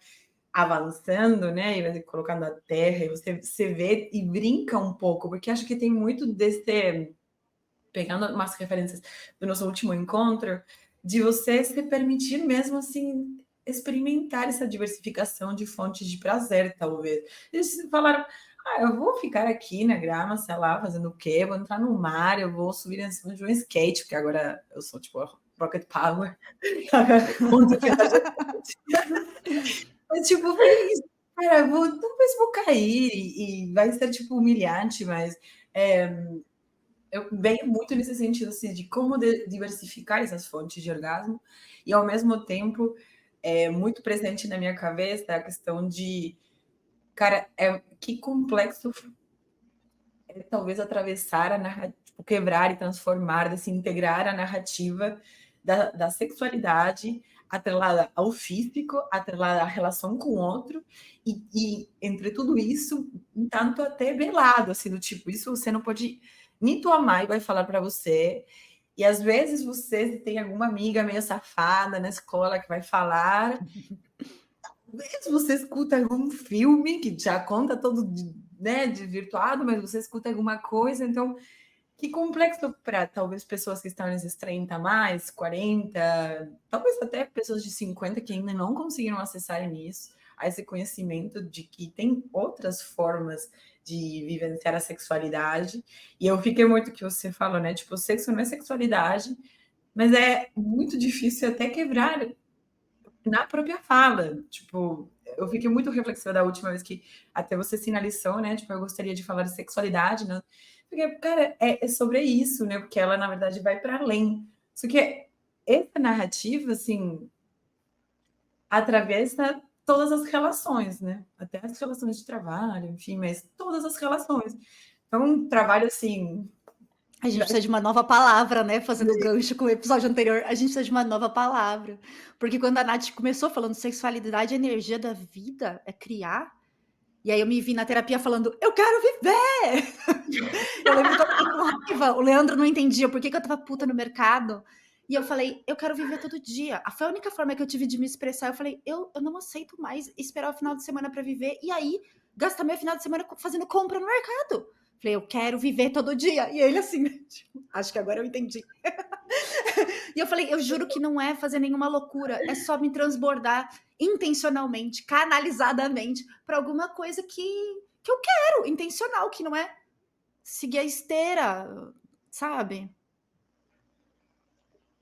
Speaker 3: avançando, né, e vai colocando a terra, e você vê e brinca um pouco, porque acho que tem muito desse, pegando umas referências do nosso último encontro, de você se permitir mesmo, assim, experimentar essa diversificação de fontes de prazer, talvez. Eles falaram, eu vou ficar aqui na grama, sei lá, fazendo o quê? Vou entrar no mar, eu vou subir em cima de um skate, porque agora eu sou, tipo, Rocket Power. Mas, tipo, foi isso. Cara, talvez vou cair e vai ser, tipo, humilhante, mas eu venho muito nesse sentido, assim, de como diversificar essas fontes de orgasmo e, ao mesmo tempo, muito presente na minha cabeça a questão de, cara, que complexo é talvez atravessar a narrativa, tipo, quebrar e transformar, desintegrar a narrativa da sexualidade atrelada ao físico, atrelada à relação com o outro, e entre tudo isso, um tanto até velado, assim, do tipo, isso você não pode, nem tua mãe vai falar para você, e às vezes você tem alguma amiga meio safada na escola que vai falar, talvez você escuta algum filme que já conta todo, né, desvirtuado, mas você escuta alguma coisa, então que complexo para talvez pessoas que estão nesses 30 mais, 40, talvez até pessoas de 50 que ainda não conseguiram acessar nisso, a esse conhecimento de que tem outras formas de vivenciar a sexualidade. E eu fiquei muito que você falou, né? Tipo, o sexo não é sexualidade, mas é muito difícil até quebrar na própria fala. Tipo, eu fiquei muito reflexiva da última vez que até você sinalizou, né? Tipo, eu gostaria de falar de sexualidade, né? Porque, cara, é sobre isso, né? Porque ela, na verdade, vai para além. Só que essa narrativa, assim, atravessa todas as relações, né? Até as relações de trabalho, enfim, mas todas as relações. Então, um trabalho, assim...
Speaker 1: A gente precisa de uma nova palavra, né? Fazendo gancho com o episódio anterior, a gente precisa de uma nova palavra. Porque quando a Nath começou falando sexualidade, energia da vida, é criar. E aí eu me vi na terapia falando, eu quero viver! Eu lembro que eu fiquei com raiva. O Leandro não entendia por que eu tava puta no mercado. E eu falei, eu quero viver todo dia. Foi a única forma que eu tive de me expressar. Eu falei, eu não aceito mais esperar o final de semana para viver e aí gastar meu final de semana fazendo compra no mercado. Falei, eu quero viver todo dia. E ele assim, tipo, acho que agora eu entendi. E eu falei, eu juro que não é fazer nenhuma loucura, é só me transbordar intencionalmente, canalizadamente, para alguma coisa que eu quero, intencional, que não é seguir a esteira, sabe?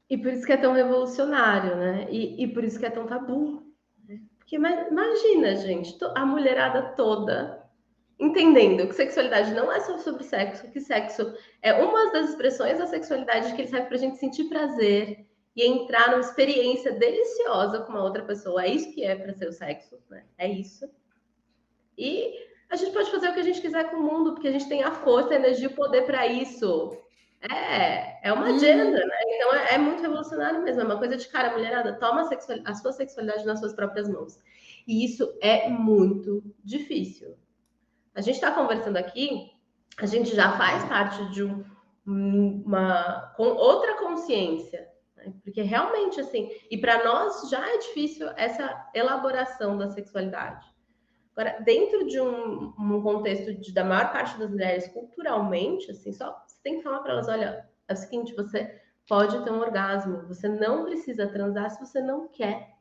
Speaker 2: E por isso que é tão revolucionário, né? E por isso que é tão tabu. Porque imagina, gente, a mulherada toda entendendo que sexualidade não é só sobre sexo, que sexo é uma das expressões da sexualidade que ele serve pra gente sentir prazer e entrar numa experiência deliciosa com uma outra pessoa. É isso que é para ser o sexo, né? É isso. E a gente pode fazer o que a gente quiser com o mundo, porque a gente tem a força, a energia e o poder para isso. É uma agenda, né? Então é muito revolucionário mesmo. É uma coisa de cara, mulherada, toma a sua sexualidade nas suas próprias mãos. E isso é muito difícil. A gente está conversando aqui, a gente já faz parte de uma com outra consciência, né? Porque realmente assim, e para nós já é difícil essa elaboração da sexualidade. Agora, dentro de um contexto da maior parte das mulheres culturalmente, assim, só você tem que falar para elas, olha, é o seguinte, você pode ter um orgasmo, você não precisa transar se você não quer.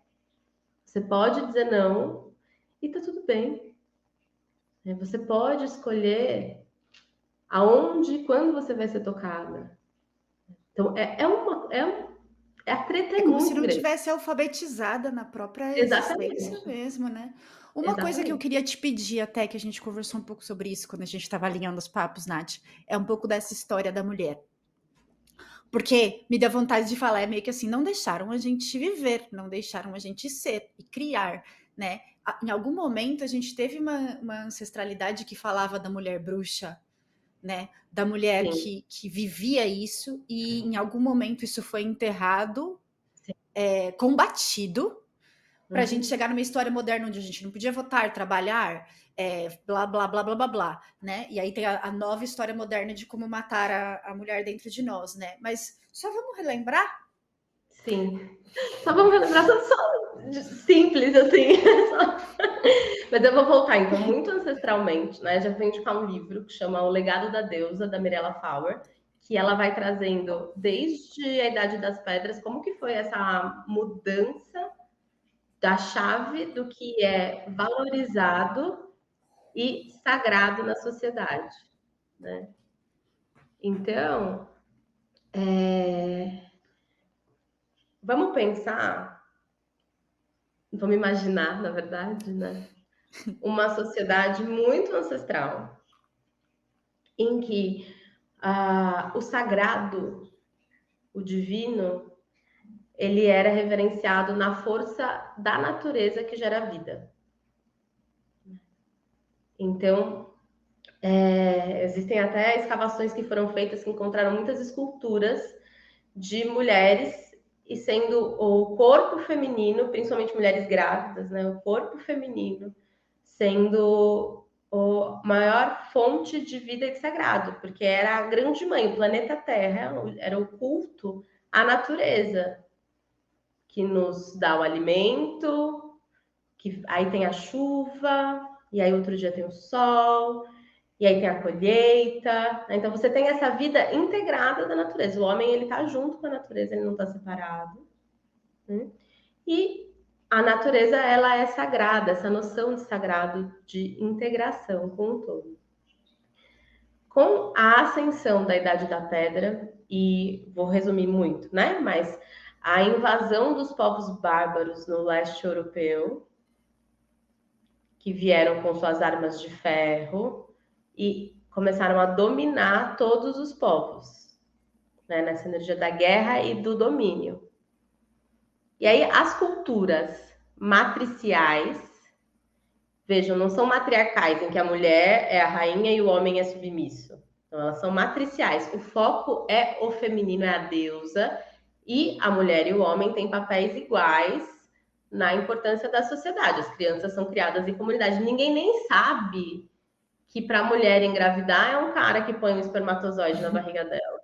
Speaker 2: Você pode dizer não e tá tudo bem. Você pode escolher aonde e quando você vai ser tocada. Então, a treta é
Speaker 1: É como se
Speaker 2: muito
Speaker 1: não
Speaker 2: grande.
Speaker 1: tivesse alfabetizada na própria existência
Speaker 2: Exatamente.
Speaker 1: mesmo, né. Uma coisa que eu
Speaker 2: Exatamente.
Speaker 1: queria te pedir até, que a gente conversou um pouco sobre isso quando a gente estava alinhando os papos, Nath, é um pouco dessa história da mulher. Porque me dá vontade de falar, é meio que assim, não deixaram a gente viver, não deixaram a gente ser e criar, né. Em algum momento a gente teve uma ancestralidade que falava da mulher bruxa, né, da mulher
Speaker 2: Sim,
Speaker 1: que vivia isso, e em algum momento isso foi enterrado,
Speaker 2: sim.
Speaker 1: combatido, para a gente
Speaker 2: Uhum.
Speaker 1: chegar numa história moderna onde a gente não podia votar, trabalhar, blá, blá, blá, blá, blá, blá, né? E aí tem a nova história moderna de como matar a mulher dentro de nós, né? Mas só vamos relembrar?
Speaker 2: Sim. Só vamos relembrar só simples, assim. Mas eu vou voltar, então, muito ancestralmente, né? Já vou indicar um livro que chama O Legado da Deusa, da Mirella Fowler, que ela vai trazendo desde a Idade das Pedras como que foi essa mudança da chave do que é valorizado e sagrado na sociedade, né? Então, vamos pensar, vamos imaginar, na verdade, né? Uma sociedade muito ancestral, em que o sagrado, o divino, ele era reverenciado na força da natureza que gera vida. Então, existem até escavações que foram feitas que encontraram muitas esculturas de mulheres e sendo o corpo feminino, principalmente mulheres grávidas, né? O corpo feminino sendo a maior fonte de vida e de sagrado, porque era a grande mãe, o planeta Terra, era o culto à natureza, que nos dá o alimento, que aí tem a chuva, e aí outro dia tem o sol, e aí tem a colheita. Então você tem essa vida integrada da natureza. O homem ele tá junto com a natureza, ele não está separado. Né? E a natureza ela é sagrada, essa noção de sagrado, de integração com o todo. Com a ascensão da Idade da Pedra, e vou resumir muito, né? Mas a invasão dos povos bárbaros no leste europeu, que vieram com suas armas de ferro e começaram a dominar todos os povos, né? Nessa energia da guerra e do domínio. E aí as culturas matriciais, vejam, não são matriarcais, em que a mulher é a rainha e o homem é submisso. Então, elas são matriciais. O foco é o feminino, é a deusa, e a mulher e o homem têm papéis iguais na importância da sociedade. As crianças são criadas em comunidade. Ninguém nem sabe que para a mulher engravidar é um cara que põe um espermatozoide na barriga dela.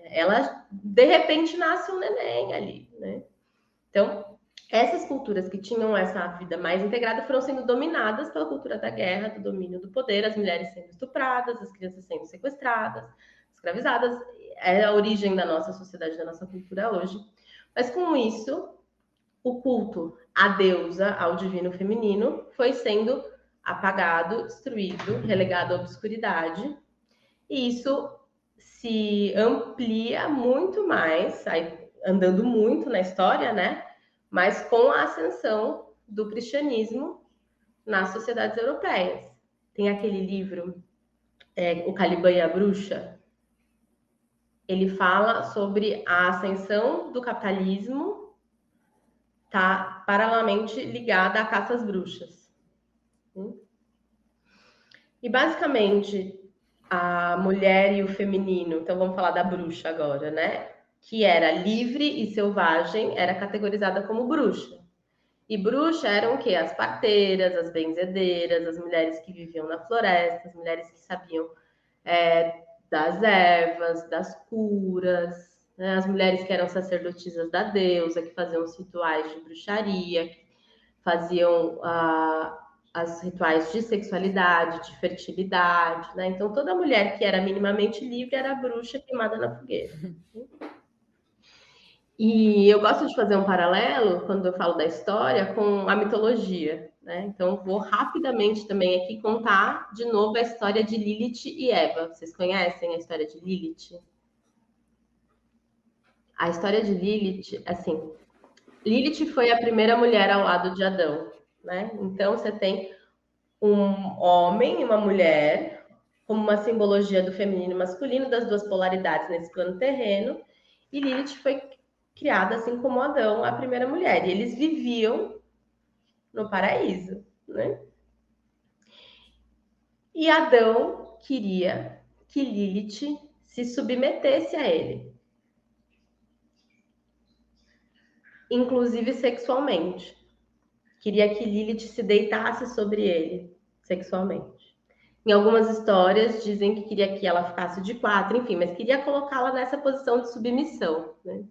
Speaker 2: Ela, de repente, nasce um neném ali, né? Então, essas culturas que tinham essa vida mais integrada foram sendo dominadas pela cultura da guerra, do domínio do poder, as mulheres sendo estupradas, as crianças sendo sequestradas, escravizadas. É a origem da nossa sociedade, da nossa cultura hoje. Mas com isso, o culto à deusa, ao divino feminino, foi sendo apagado, destruído, relegado à obscuridade. E isso se amplia muito mais, aí, andando muito na história, né? Mas com a ascensão do cristianismo nas sociedades europeias. Tem aquele livro, O Caliban e a Bruxa. Ele fala sobre a ascensão do capitalismo, tá paralelamente ligada à caça às bruxas. E basicamente a mulher e o feminino, então vamos falar da bruxa agora, né? Que era livre e selvagem, era categorizada como bruxa. E bruxa eram o quê? As parteiras, as benzedeiras, as mulheres que viviam na floresta, as mulheres que sabiam das ervas, das curas, né? As mulheres que eram sacerdotisas da deusa, que faziam os rituais de bruxaria, que faziam os rituais de sexualidade, de fertilidade, né? Então, toda mulher que era minimamente livre era a bruxa queimada na fogueira. E eu gosto de fazer um paralelo, quando eu falo da história, com a mitologia, né? Então, vou rapidamente também aqui contar de novo a história de Lilith e Eva. Vocês conhecem a história de Lilith? A história de Lilith, assim, Lilith foi a primeira mulher ao lado de Adão, né? Então, você tem um homem e uma mulher, como uma simbologia do feminino e masculino, das duas polaridades nesse plano terreno, e Lilith foi criada assim como Adão, a primeira mulher, e eles viviam no paraíso, né? E Adão queria que Lilith se submetesse a ele, inclusive sexualmente. Queria que Lilith se deitasse sobre ele sexualmente. Em algumas histórias dizem que queria que ela ficasse de quatro, enfim, mas queria colocá-la nessa posição de submissão, né?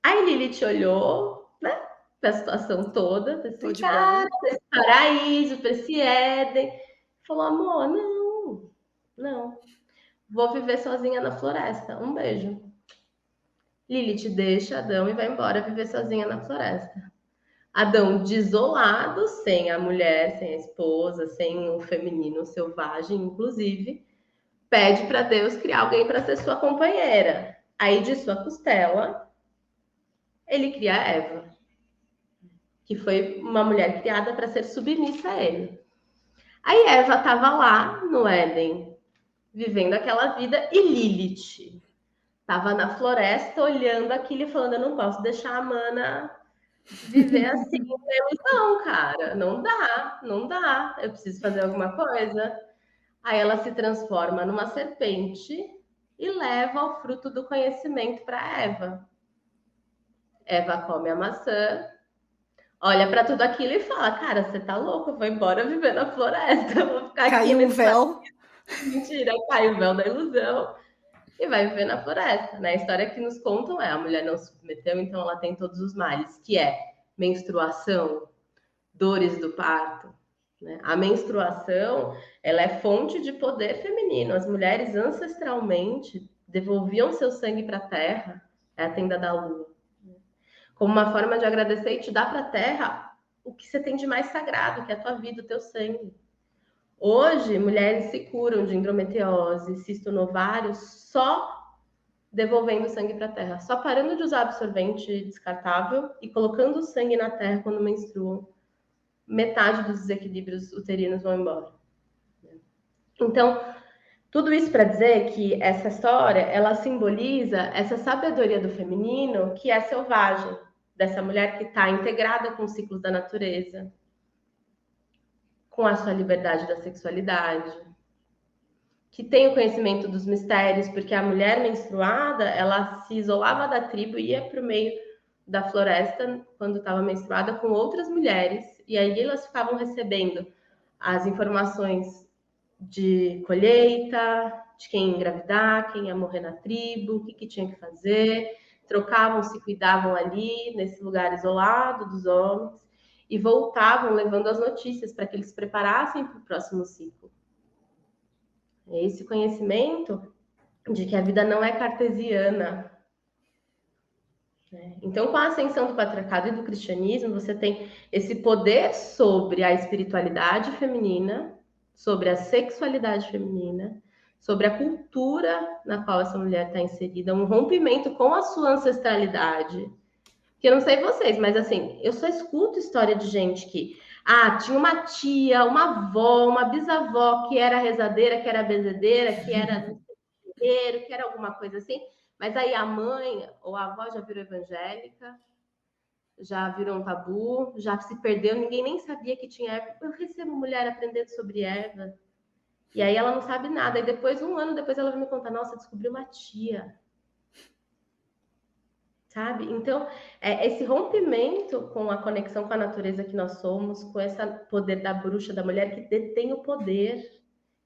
Speaker 2: Aí Lilith olhou, né, para a situação toda, para esse cara, para esse paraíso, para esse Éden, falou: amor, não, vou viver sozinha na floresta, um beijo. Lilith deixa Adão e vai embora viver sozinha na floresta. Adão desolado, sem a mulher, sem a esposa, sem o feminino selvagem, inclusive, pede para Deus criar alguém para ser sua companheira. Aí, de sua costela, ele cria Eva, que foi uma mulher criada para ser submissa a ele. Aí Eva estava lá no Éden, vivendo aquela vida, e Lilith estava na floresta olhando aquilo e falando: eu não posso deixar a mana viver assim, não, cara, não dá, eu preciso fazer alguma coisa. Aí ela se transforma numa serpente e leva o fruto do conhecimento para Eva. Eva come a maçã, olha para tudo aquilo e fala: cara, você tá louco, eu vou embora viver na floresta, eu vou ficar aqui.
Speaker 1: Caiu o véu.
Speaker 2: Mentira, cai o véu da ilusão e vai viver na floresta, né? A história que nos contam é: a mulher não se submeteu, então ela tem todos os males, que é menstruação, dores do parto, né? A menstruação, ela é fonte de poder feminino. As mulheres ancestralmente devolviam seu sangue para a terra, é a tenda da lua, como uma forma de agradecer e te dar para a terra o que você tem de mais sagrado, que é a tua vida, o teu sangue. Hoje, mulheres se curam de endometriose, cisto no ovário, só devolvendo sangue para a terra, só parando de usar absorvente descartável e colocando o sangue na terra quando menstruam. Metade dos desequilíbrios uterinos vão embora. Então, tudo isso para dizer que essa história, ela simboliza essa sabedoria do feminino que é selvagem, dessa mulher que está integrada com os ciclos da natureza, com a sua liberdade da sexualidade, que tem o conhecimento dos mistérios, porque a mulher menstruada, ela se isolava da tribo e ia para o meio da floresta quando estava menstruada com outras mulheres, e aí elas ficavam recebendo as informações de colheita, de quem ia engravidar, quem ia morrer na tribo, o que tinha que fazer, trocavam, se cuidavam ali, nesse lugar isolado dos homens, e voltavam levando as notícias para que eles se preparassem para o próximo ciclo. Esse conhecimento de que a vida não é cartesiana. Então, com a ascensão do patriarcado e do cristianismo, você tem esse poder sobre a espiritualidade feminina, sobre a sexualidade feminina, sobre a cultura na qual essa mulher está inserida, um rompimento com a sua ancestralidade. Que eu não sei vocês, mas assim, eu só escuto história de gente que tinha uma tia, uma avó, uma bisavó que era rezadeira, que era bezedeira, que era terreiro, que era alguma coisa assim, mas aí a mãe ou a avó já virou evangélica, já virou um tabu, já se perdeu, ninguém nem sabia que tinha Eva. Eu recebo mulher aprendendo sobre Eva, e aí ela não sabe nada, e depois, um ano depois, ela vai me contar: nossa, descobri uma tia. Sabe? Então, esse rompimento com a conexão com a natureza que nós somos, com esse poder da bruxa, da mulher que detém o poder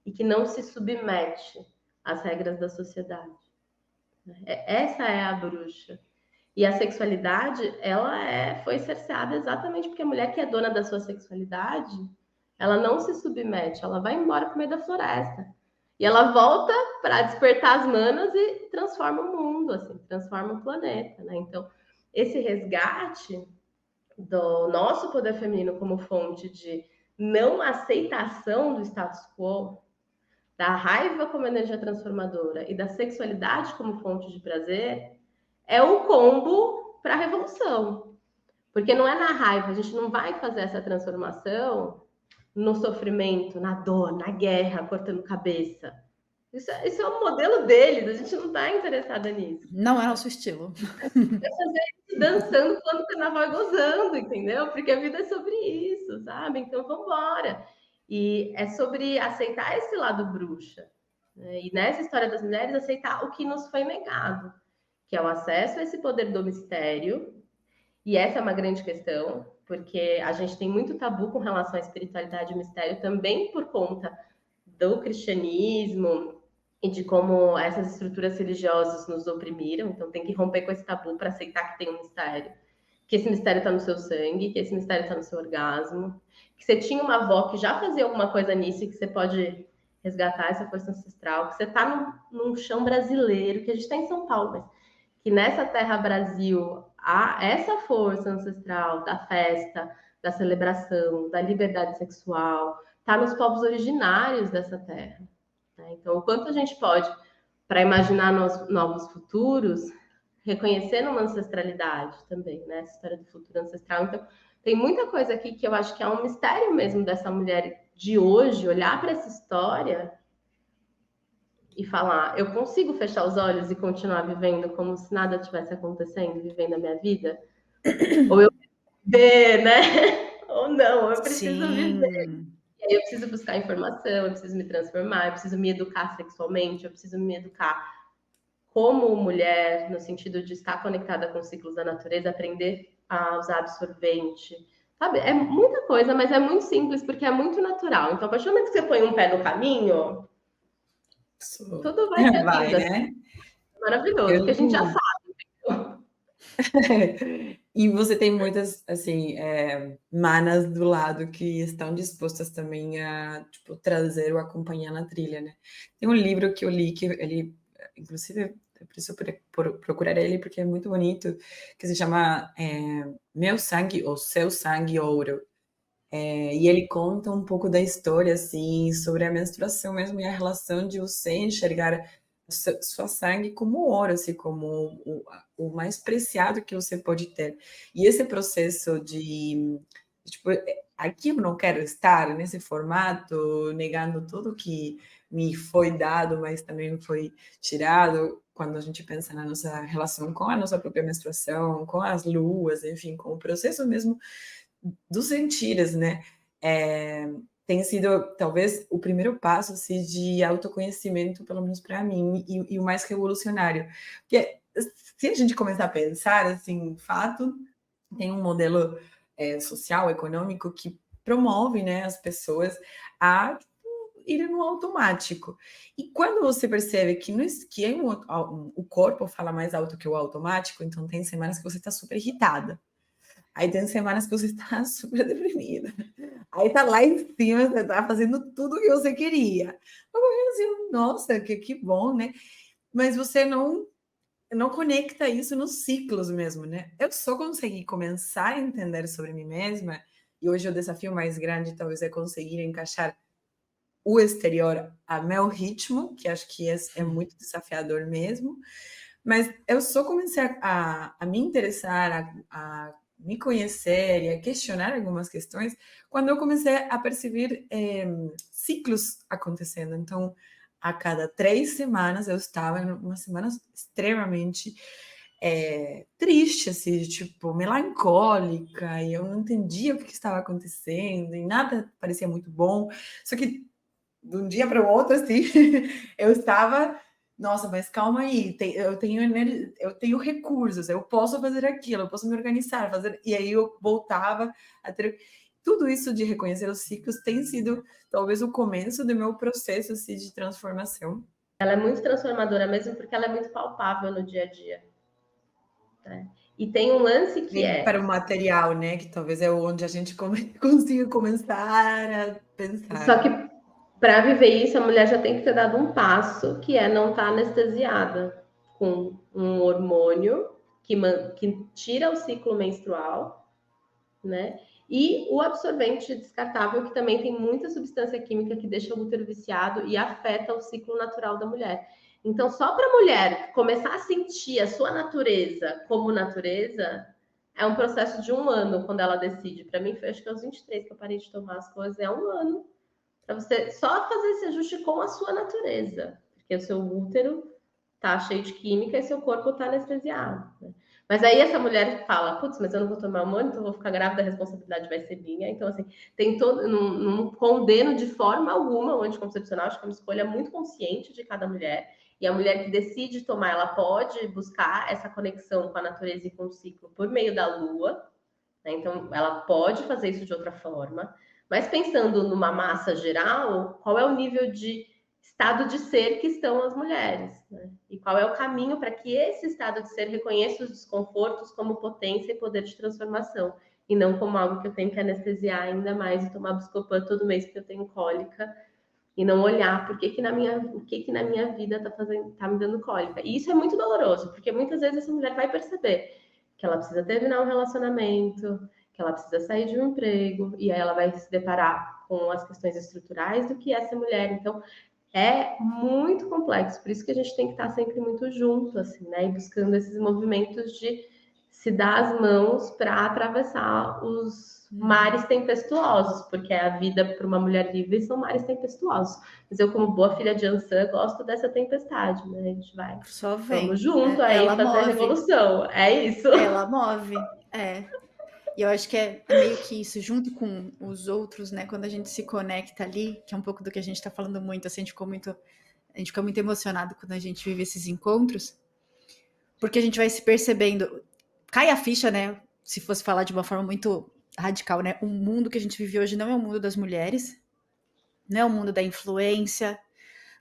Speaker 2: e que não se submete às regras da sociedade. Essa é a bruxa. E a sexualidade, ela foi cerceada exatamente porque a mulher que é dona da sua sexualidade ela não se submete, ela vai embora para o meio da floresta. E ela volta para despertar as manas e transforma o mundo, assim, transforma o planeta, né? Então, esse resgate do nosso poder feminino como fonte de não aceitação do status quo, da raiva como energia transformadora e da sexualidade como fonte de prazer, é o combo para a revolução. Porque não é na raiva, a gente não vai fazer essa transformação no sofrimento, na dor, na guerra, cortando cabeça. Isso é o modelo deles, a gente não está interessada nisso.
Speaker 1: Não é nosso estilo.
Speaker 2: É fazer isso dançando quando o carnaval é gozando, entendeu? Porque a vida é sobre isso, sabe? Então vamos embora. E é sobre aceitar esse lado bruxa. Né? E nessa história das mulheres, aceitar o que nos foi negado, que é o acesso a esse poder do mistério. E essa é uma grande questão, porque a gente tem muito tabu com relação à espiritualidade e mistério, também por conta do cristianismo e de como essas estruturas religiosas nos oprimiram. Então tem que romper com esse tabu para aceitar que tem um mistério, que esse mistério está no seu sangue, que esse mistério está no seu orgasmo, que você tinha uma avó que já fazia alguma coisa nisso e que você pode resgatar essa força ancestral, que você está num chão brasileiro, que a gente está em São Paulo, mas que nessa terra Brasil há essa força ancestral da festa, da celebração, da liberdade sexual, está nos povos originários dessa terra. Né? Então, o quanto a gente pode, para imaginar novos futuros, reconhecendo uma ancestralidade também, né? Essa história do futuro ancestral. Então, tem muita coisa aqui que eu acho que é um mistério mesmo dessa mulher de hoje, olhar para essa história e falar, eu consigo fechar os olhos e continuar vivendo como se nada tivesse acontecendo, vivendo a minha vida? Ou eu viver, né? Ou não, eu preciso viver. E aí eu preciso buscar informação, eu preciso me transformar, eu preciso me educar sexualmente, eu preciso me educar como mulher, no sentido de estar conectada com os ciclos da natureza, aprender a usar absorvente. Sabe? É muita coisa, mas é muito simples, porque é muito natural. Então, a partir do momento que você põe um pé no caminho, tudo vai ter
Speaker 3: Vai,
Speaker 2: vida.
Speaker 3: né?
Speaker 2: Maravilhoso, porque a gente já sabe.
Speaker 3: E você tem muitas, assim, manas do lado que estão dispostas também a, tipo, trazer ou acompanhar na trilha, né? Tem um livro que eu li, que ele, inclusive, eu preciso procurar ele porque é muito bonito, que se chama Meu Sangue ou Seu Sangue Ouro. E ele conta um pouco da história, assim, sobre a menstruação mesmo e a relação de você enxergar sua sangue como ouro, assim, como o mais preciado que você pode ter. E esse processo de tipo, aqui eu não quero estar nesse formato, negando tudo que me foi dado, mas também foi tirado, quando a gente pensa na nossa relação com a nossa própria menstruação, com as luas, enfim, com o processo mesmo dos sentires, né? Tem sido, talvez, o primeiro passo assim, de autoconhecimento, pelo menos para mim, e o mais revolucionário. Porque se a gente começar a pensar, assim, fato, tem um modelo social, econômico, que promove, né, as pessoas a ir no automático. E quando você percebe que, o corpo fala mais alto que o automático, então tem semanas que você está super irritada. Aí tem semanas que você está super deprimida. Aí tá lá em cima, você tá fazendo tudo o que você queria. Assim, nossa, que bom, né? Mas você não conecta isso nos ciclos mesmo, né? Eu só consegui começar a entender sobre mim mesma, e hoje o desafio mais grande talvez é conseguir encaixar o exterior a meu ritmo, que acho que é muito desafiador mesmo, mas eu só comecei a me interessar, a me conhecer e a questionar algumas questões quando eu comecei a perceber ciclos acontecendo. Então, a cada 3 semanas eu estava em uma semana extremamente triste, assim, tipo, melancólica, e eu não entendia o que estava acontecendo, e nada parecia muito bom. Só que de um dia para o outro, assim, eu estava, nossa, mas calma aí, eu tenho recursos, eu posso fazer aquilo, eu posso me organizar, e aí eu voltava a ter tudo isso de reconhecer os ciclos tem sido talvez o começo do meu processo assim, de transformação.
Speaker 2: Ela é muito transformadora mesmo porque ela é muito palpável no dia a dia. Né? E tem um lance que
Speaker 3: para o material, né? Que talvez é onde a gente consiga começar a pensar.
Speaker 2: Só que para viver isso, a mulher já tem que ter dado um passo, que é não estar anestesiada com um hormônio que tira o ciclo menstrual, né? E o absorvente descartável, que também tem muita substância química que deixa o útero viciado e afeta o ciclo natural da mulher. Então, só para a mulher começar a sentir a sua natureza como natureza, é um processo de 1 ano, quando ela decide. Para mim, foi acho que aos 23 que eu parei de tomar as coisas, é 1 ano. Para você só fazer esse ajuste com a sua natureza. Porque o seu útero tá cheio de química e seu corpo tá anestesiado, né? Mas aí essa mulher fala, putz, mas eu não vou tomar hormônio, então eu vou ficar grávida, a responsabilidade vai ser minha. Então, assim, tem todo. Não condeno de forma alguma o anticoncepcional, acho que é uma escolha muito consciente de cada mulher. E a mulher que decide tomar, ela pode buscar essa conexão com a natureza e com o ciclo por meio da lua, né? Então, ela pode fazer isso de outra forma. Mas pensando numa massa geral, qual é o nível de estado de ser que estão as mulheres, né? E qual é o caminho para que esse estado de ser reconheça os desconfortos como potência e poder de transformação, e não como algo que eu tenho que anestesiar ainda mais e tomar Buscopan todo mês porque eu tenho cólica, e não olhar o que na minha vida tá me dando cólica. E isso é muito doloroso, porque muitas vezes essa mulher vai perceber que ela precisa terminar um relacionamento, que ela precisa sair de um emprego, e aí ela vai se deparar com as questões estruturais do que é ser mulher. Então, é muito complexo, por isso que a gente tem que estar sempre muito junto, assim, né? E buscando esses movimentos de se dar as mãos para atravessar os mares tempestuosos, porque a vida para uma mulher livre são mares tempestuosos. Mas eu, como boa filha de Ansan, gosto dessa tempestade, né? A gente vai.
Speaker 1: Só vem.
Speaker 2: Vamos junto aí
Speaker 1: Ela
Speaker 2: fazer
Speaker 1: move.
Speaker 2: a revolução. É isso.
Speaker 1: Ela move. E eu acho que é meio que isso, junto com os outros, né? Quando a gente se conecta ali, que é um pouco do que a gente está falando muito, assim, a gente fica muito emocionado quando a gente vive esses encontros, porque a gente vai se percebendo, cai a ficha, né? Se fosse falar de uma forma muito radical, né? O mundo que a gente vive hoje não é o mundo das mulheres, não é o mundo da influência,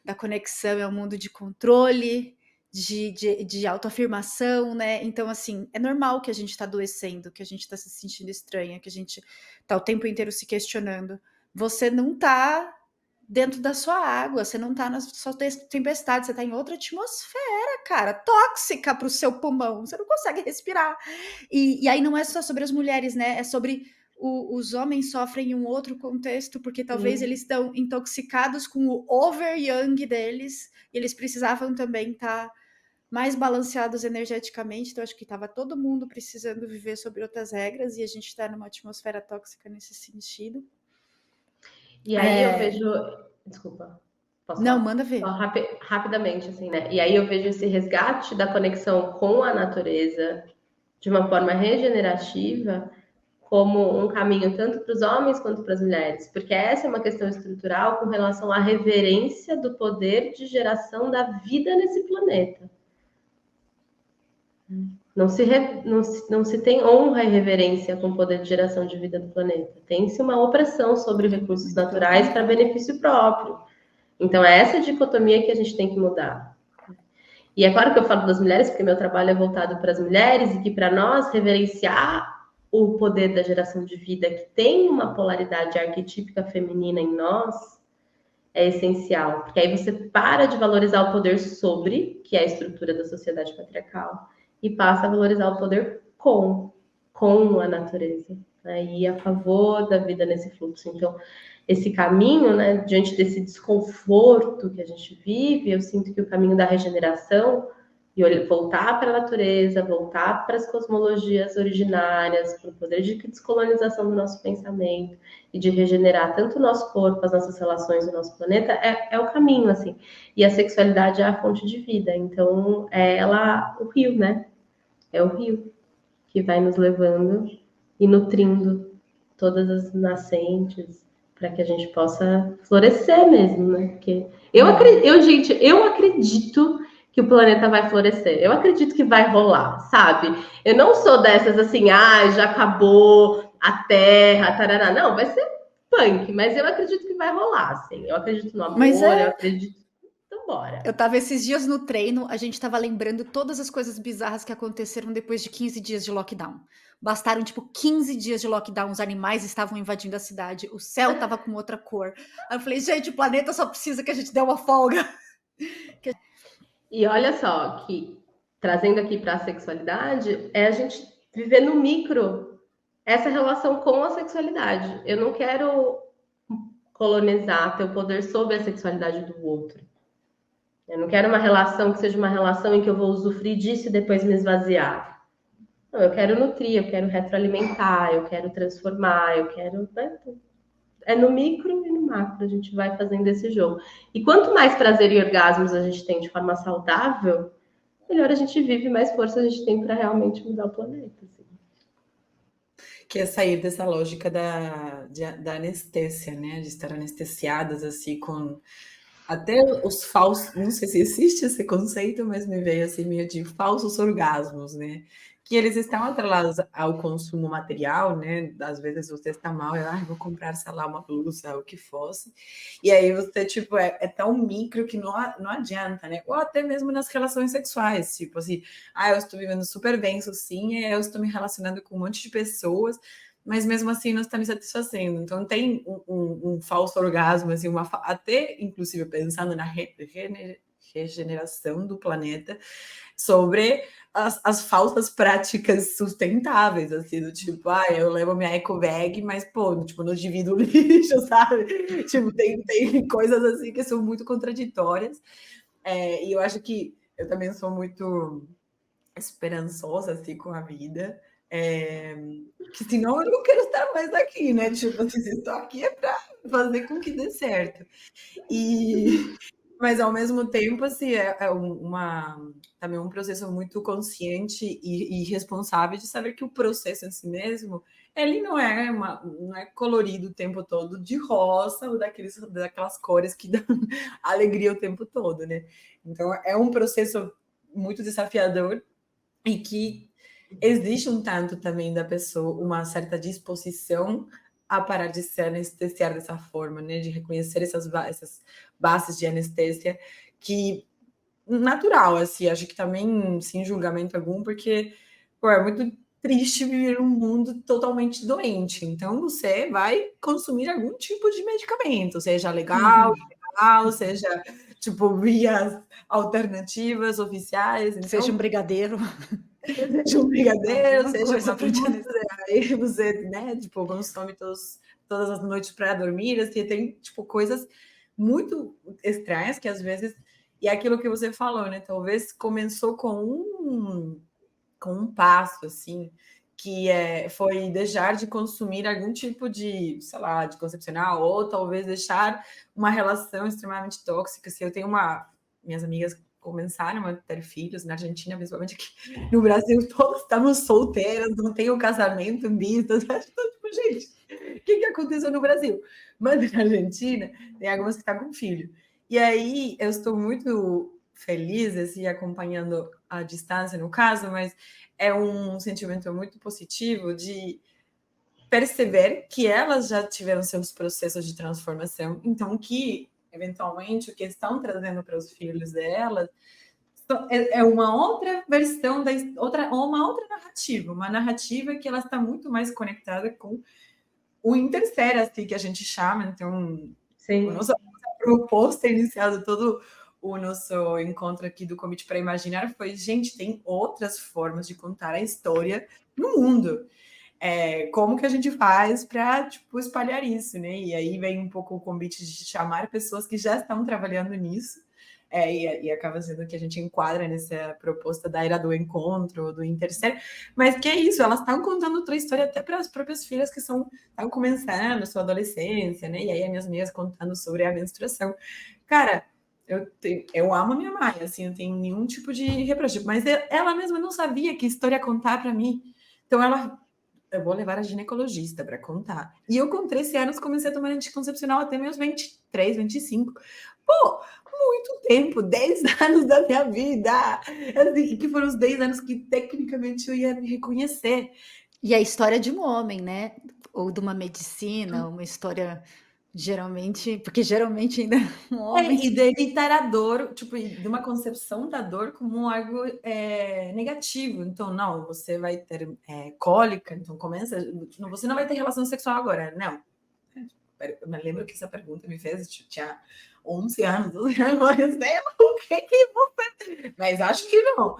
Speaker 1: da conexão, é o mundo de controle, de autoafirmação, né? Então, assim, é normal que a gente tá adoecendo, que a gente tá se sentindo estranha, que a gente tá o tempo inteiro se questionando. Você não tá dentro da sua água, você não tá na sua tempestade, você tá em outra atmosfera, cara, tóxica pro seu pulmão, você não consegue respirar. E aí não é só sobre as mulheres, né? É sobre os homens sofrem em um outro contexto, porque talvez eles estão intoxicados com o over young deles, e eles precisavam também estar mais balanceados energeticamente, então acho que estava todo mundo precisando viver sobre outras regras, e a gente está numa atmosfera tóxica nesse sentido.
Speaker 2: E aí eu vejo... Desculpa. Posso
Speaker 1: Não,
Speaker 2: falar?
Speaker 1: manda ver.
Speaker 2: Rapidamente, assim, né? E aí eu vejo esse resgate da conexão com a natureza de uma forma regenerativa como um caminho tanto para os homens quanto para as mulheres, porque essa é uma questão estrutural com relação à reverência do poder de geração da vida nesse planeta. Não se tem honra e reverência com o poder de geração de vida do planeta. Tem-se uma opressão sobre recursos naturais para benefício próprio. Então, é essa dicotomia que a gente tem que mudar. E é claro que eu falo das mulheres, porque meu trabalho é voltado para as mulheres, e que para nós reverenciar o poder da geração de vida, que tem uma polaridade arquetípica feminina em nós, é essencial. Porque aí você para de valorizar o poder sobre, que é a estrutura da sociedade patriarcal, e passa a valorizar o poder com a natureza, né? E a favor da vida nesse fluxo. Então, esse caminho, né, diante desse desconforto que a gente vive, eu sinto que o caminho da regeneração, e voltar para a natureza, voltar para as cosmologias originárias, para o poder de descolonização do nosso pensamento e de regenerar tanto o nosso corpo, as nossas relações, o nosso planeta, é o caminho, assim. E a sexualidade é a fonte de vida, então é ela, o rio, né? É o rio que vai nos levando e nutrindo todas as nascentes para que a gente possa florescer mesmo, né? Porque eu acredito que o planeta vai florescer. Eu acredito que vai rolar, sabe? Eu não sou dessas assim, já acabou a Terra, tarará. Não, vai ser punk, mas eu acredito que vai rolar, assim. Eu acredito no amor, eu acredito... Então, vambora.
Speaker 1: Eu tava esses dias no treino, a gente tava lembrando todas as coisas bizarras que aconteceram depois de 15 dias de lockdown. Bastaram, tipo, 15 dias de lockdown, os animais estavam invadindo a cidade, o céu tava com outra cor. Aí eu falei, gente, o planeta só precisa que a gente dê uma folga.
Speaker 2: E olha só, que trazendo aqui para a sexualidade, é a gente viver no micro essa relação com a sexualidade. Eu não quero colonizar, ter o poder sobre a sexualidade do outro. Eu não quero uma relação que seja uma relação em que eu vou usufruir disso e depois me esvaziar. Não, eu quero nutrir, eu quero retroalimentar, eu quero transformar, eu quero. Né? É no micro e no macro, a gente vai fazendo esse jogo. E quanto mais prazer e orgasmos a gente tem de forma saudável, melhor a gente vive, mais força a gente tem para realmente mudar o planeta. Assim.
Speaker 3: Que é sair dessa lógica da anestesia, né? De estar anestesiadas, assim, com até os falsos, não sei se existe esse conceito, mas me veio assim meio de falsos orgasmos, né? Que eles estão atrelados ao consumo material, né? Às vezes você está mal, vou comprar, sei lá, uma blusa, o que fosse. E aí você, tipo, é tão micro que não adianta, né? Ou até mesmo nas relações sexuais, tipo assim, eu estou vivendo super bem, isso sim, eu estou me relacionando com um monte de pessoas, mas mesmo assim não está me satisfazendo. Então tem um falso orgasmo, assim, até inclusive pensando na regeneração do planeta, sobre as falsas práticas sustentáveis, assim, do tipo, eu levo minha eco bag, mas, pô, tipo, não divido o lixo, sabe? Tipo, tem coisas assim que são muito contraditórias. E eu acho que eu também sou muito esperançosa, assim, com a vida. Que senão eu não quero estar mais aqui, né? Tipo, assim, se estou aqui é para fazer com que dê certo. Mas ao mesmo tempo, assim, também um processo muito consciente e responsável de saber que o processo em si mesmo, ele não é colorido o tempo todo de rosa ou daquelas cores que dão alegria o tempo todo, né? Então é um processo muito desafiador e que existe um tanto também da pessoa, uma certa disposição a parar de se anestesiar dessa forma, né? De reconhecer essas bases de anestesia que natural, assim, acho que também sem julgamento algum, porque é muito triste viver num mundo totalmente doente. Então você vai consumir algum tipo de medicamento, seja legal, ilegal, seja tipo vias alternativas, oficiais. Então,
Speaker 1: seja um brigadeiro.
Speaker 3: seja um brigadeiro, seja
Speaker 1: coisa
Speaker 3: uma blusa, aí você, né, tipo, consome todas as noites para dormir, assim, tem, tipo, coisas muito estranhas que às vezes, e é aquilo que você falou, né, talvez começou com um passo, assim, que foi deixar de consumir algum tipo de, sei lá, de concepcional, ou talvez deixar uma relação extremamente tóxica. Se eu tenho minhas amigas começaram a ter filhos, na Argentina, principalmente aqui no Brasil, todas estamos solteiras, não tem o casamento visto, então, tipo, gente, o que aconteceu no Brasil? Mas na Argentina, tem algumas que estão com filho. E aí, eu estou muito feliz, assim, acompanhando a distância, no caso, mas é um sentimento muito positivo de perceber que elas já tiveram seus processos de transformação, então que, eventualmente, o que estão trazendo para os filhos delas é uma outra versão, uma outra narrativa, uma narrativa que ela está muito mais conectada com o intersério, assim, que a gente chama. Então,
Speaker 2: Sim.
Speaker 3: a nossa proposta inicial de todo o nosso encontro aqui do Convite para Imaginar foi, gente, tem outras formas de contar a história no mundo. Como que a gente faz para, tipo, espalhar isso, né? E aí vem um pouco o convite de chamar pessoas que já estão trabalhando nisso, e acaba sendo que a gente enquadra nessa proposta da era do encontro, do intersério, mas que é isso, elas estão contando outra história até para as próprias filhas que estão começando a sua adolescência, né? E aí as minhas amigas contando sobre a menstruação. Cara, eu amo a minha mãe, assim, não tenho nenhum tipo de reproche, mas ela mesma não sabia que história contar para mim. Então eu vou levar a ginecologista para contar. E eu, com 13 anos, comecei a tomar anticoncepcional até meus 23, 25. Pô, muito tempo, 10 anos da minha vida. Assim, que foram os 10 anos que, tecnicamente, eu ia me reconhecer.
Speaker 1: E a história de um homem, né? Ou de uma medicina, uma história Geralmente, porque geralmente ainda um homem.
Speaker 3: E deitar a dor, tipo, de uma concepção da dor como algo negativo. Então, não, você vai ter cólica, então começa. Você não vai ter relação sexual agora, não. Eu me lembro que essa pergunta me fez, tinha 11 anos, 12 anos, o que você. Mas acho que não.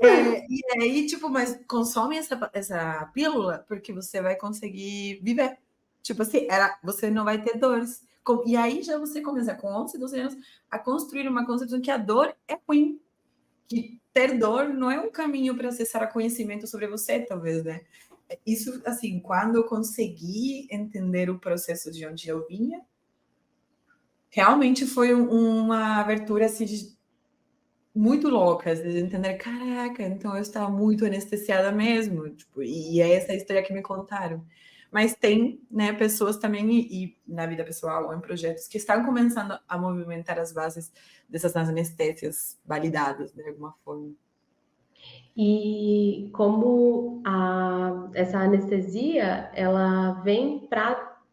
Speaker 3: E aí, tipo, mas consome essa pílula porque você vai conseguir viver. Tipo assim, você não vai ter dores. E aí já você começa com 11, 12 anos a construir uma concepção que a dor é ruim. Que ter dor não é um caminho para acessar conhecimento sobre você, talvez, né? Isso, assim, quando eu consegui entender o processo de onde eu vinha, realmente foi uma abertura, assim, muito louca, de entender, caraca, então eu estava muito anestesiada mesmo, tipo, e é essa história que me contaram. Mas tem, né, pessoas também, e na vida pessoal, ou em projetos, que estão começando a movimentar as bases dessas anestésias validadas, de alguma forma.
Speaker 2: E como essa anestesia, ela vem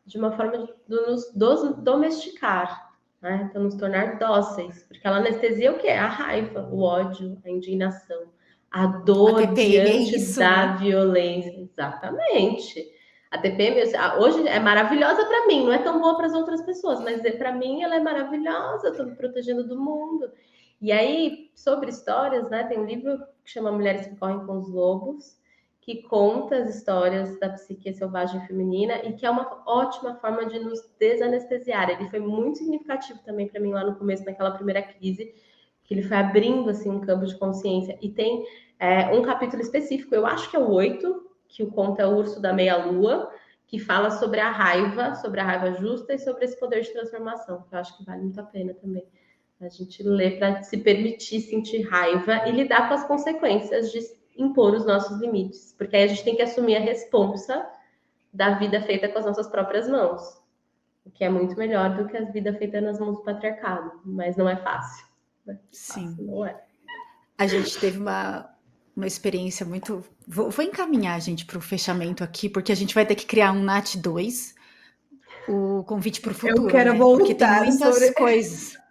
Speaker 2: de uma forma de nos domesticar, né? Então, nos tornar dóceis. Porque ela anestesia o quê? A raiva, o ódio, a indignação, a dor
Speaker 1: A TPM é
Speaker 2: diante
Speaker 1: isso,
Speaker 2: da
Speaker 1: né?
Speaker 2: violência. Exatamente. A TPM hoje é maravilhosa para mim, não é tão boa para as outras pessoas, mas para mim ela é maravilhosa, eu estou me protegendo do mundo. E aí, sobre histórias, né? Tem um livro que chama Mulheres que Correm com os Lobos, que conta as histórias da psique selvagem feminina e que é uma ótima forma de nos desanestesiar. Ele foi muito significativo também para mim lá no começo, naquela primeira crise, que ele foi abrindo assim um campo de consciência. E tem um capítulo específico, eu acho que é o 8, que o conta é o Urso da Meia-Lua, que fala sobre a raiva justa e sobre esse poder de transformação, que eu acho que vale muito a pena também. A gente lê para se permitir sentir raiva e lidar com as consequências de impor os nossos limites. Porque aí a gente tem que assumir a responsa da vida feita com as nossas próprias mãos. O que é muito melhor do que a vida feita nas mãos do patriarcado. Mas não é fácil.
Speaker 1: Sim.
Speaker 2: Fácil, não é.
Speaker 1: A gente teve uma experiência muito. Vou encaminhar a gente para o fechamento aqui, porque a gente vai ter que criar um NAT 2, o convite para o futuro.
Speaker 3: Eu quero
Speaker 1: né?
Speaker 3: voltar
Speaker 1: porque tem muitas coisas.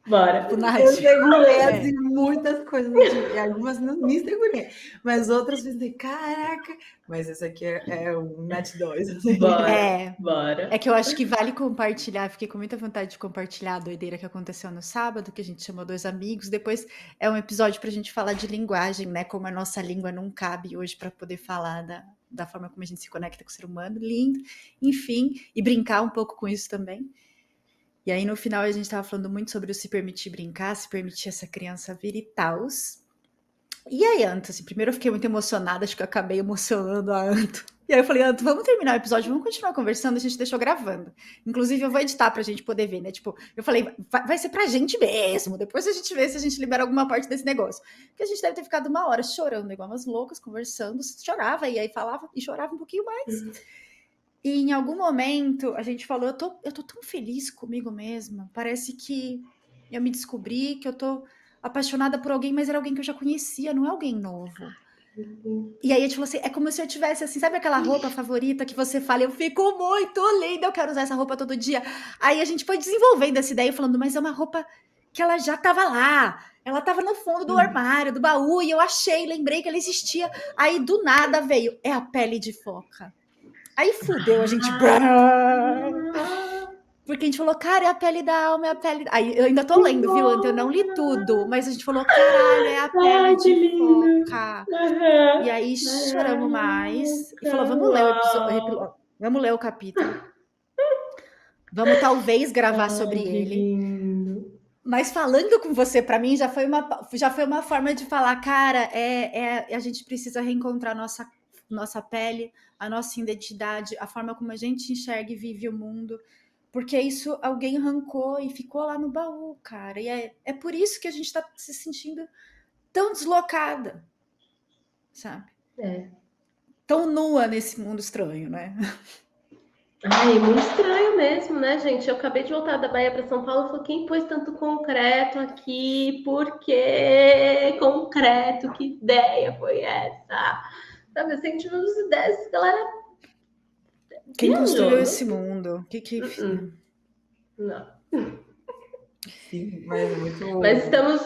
Speaker 2: Bora.
Speaker 3: Eu segurei assim muitas coisas, e algumas não me segurei, mas outras pensei, caraca, mas esse aqui é um NAT 2. Assim.
Speaker 2: Bora.
Speaker 1: É que eu acho que vale compartilhar, fiquei com muita vontade de compartilhar a doideira que aconteceu no sábado, que a gente chamou 2 amigos, depois é um episódio para a gente falar de linguagem, né, como a nossa língua não cabe hoje para poder falar da forma como a gente se conecta com o ser humano, lindo, enfim, e brincar um pouco com isso também. E aí, no final, a gente estava falando muito sobre o se permitir brincar, se permitir essa criança vir e tals. E aí, Anto, assim, primeiro eu fiquei muito emocionada, acho que eu acabei emocionando a Anto. E aí eu falei, Anto, vamos terminar o episódio, vamos continuar conversando, a gente deixou gravando. Inclusive, eu vou editar pra gente poder ver, né? Tipo, eu falei, vai ser pra gente mesmo, depois a gente vê se a gente libera alguma parte desse negócio. Porque a gente deve ter ficado 1 hora chorando, igual umas loucas, conversando, chorava, e aí falava, e chorava um pouquinho mais. E em algum momento a gente falou, eu tô tão feliz comigo mesma, parece que eu me descobri que eu tô apaixonada por alguém, mas era alguém que eu já conhecia, não é alguém novo. E aí a gente falou assim, é como se eu tivesse assim, sabe aquela roupa favorita que você fala, eu fico muito linda, eu quero usar essa roupa todo dia. Aí a gente foi desenvolvendo essa ideia, falando, mas é uma roupa que ela já tava lá, ela tava no fundo do armário, do baú, e eu achei, lembrei que ela existia. Aí do nada veio, é a pele de foca. Aí fudeu, a gente... Porque a gente falou, cara, é a pele da alma, é a pele... Aí eu ainda tô lendo, viu? Eu não li tudo, mas a gente falou, caralho, é a pele de foca. E aí choramos mais. E falou, vamos ler o episódio, vamos ler o capítulo. Vamos talvez gravar sobre ele. Mas falando com você, para mim, já foi uma forma de falar, cara, a gente precisa reencontrar nossa pele, a nossa identidade, a forma como a gente enxerga e vive o mundo, porque isso alguém arrancou e ficou lá no baú, cara, e é por isso que a gente tá se sentindo tão deslocada, sabe? Tão nua nesse mundo estranho, né?
Speaker 2: Ai, muito estranho mesmo, né, gente? Eu acabei de voltar da Bahia para São Paulo, falei, quem pôs tanto concreto aqui? Por que concreto? Que ideia foi essa? Sabe, assim, tive umas ideias, galera,
Speaker 1: Quem construiu
Speaker 2: Viajando?
Speaker 1: esse mundo?
Speaker 2: Não.
Speaker 3: Sim, mas é muito.
Speaker 2: Mas estamos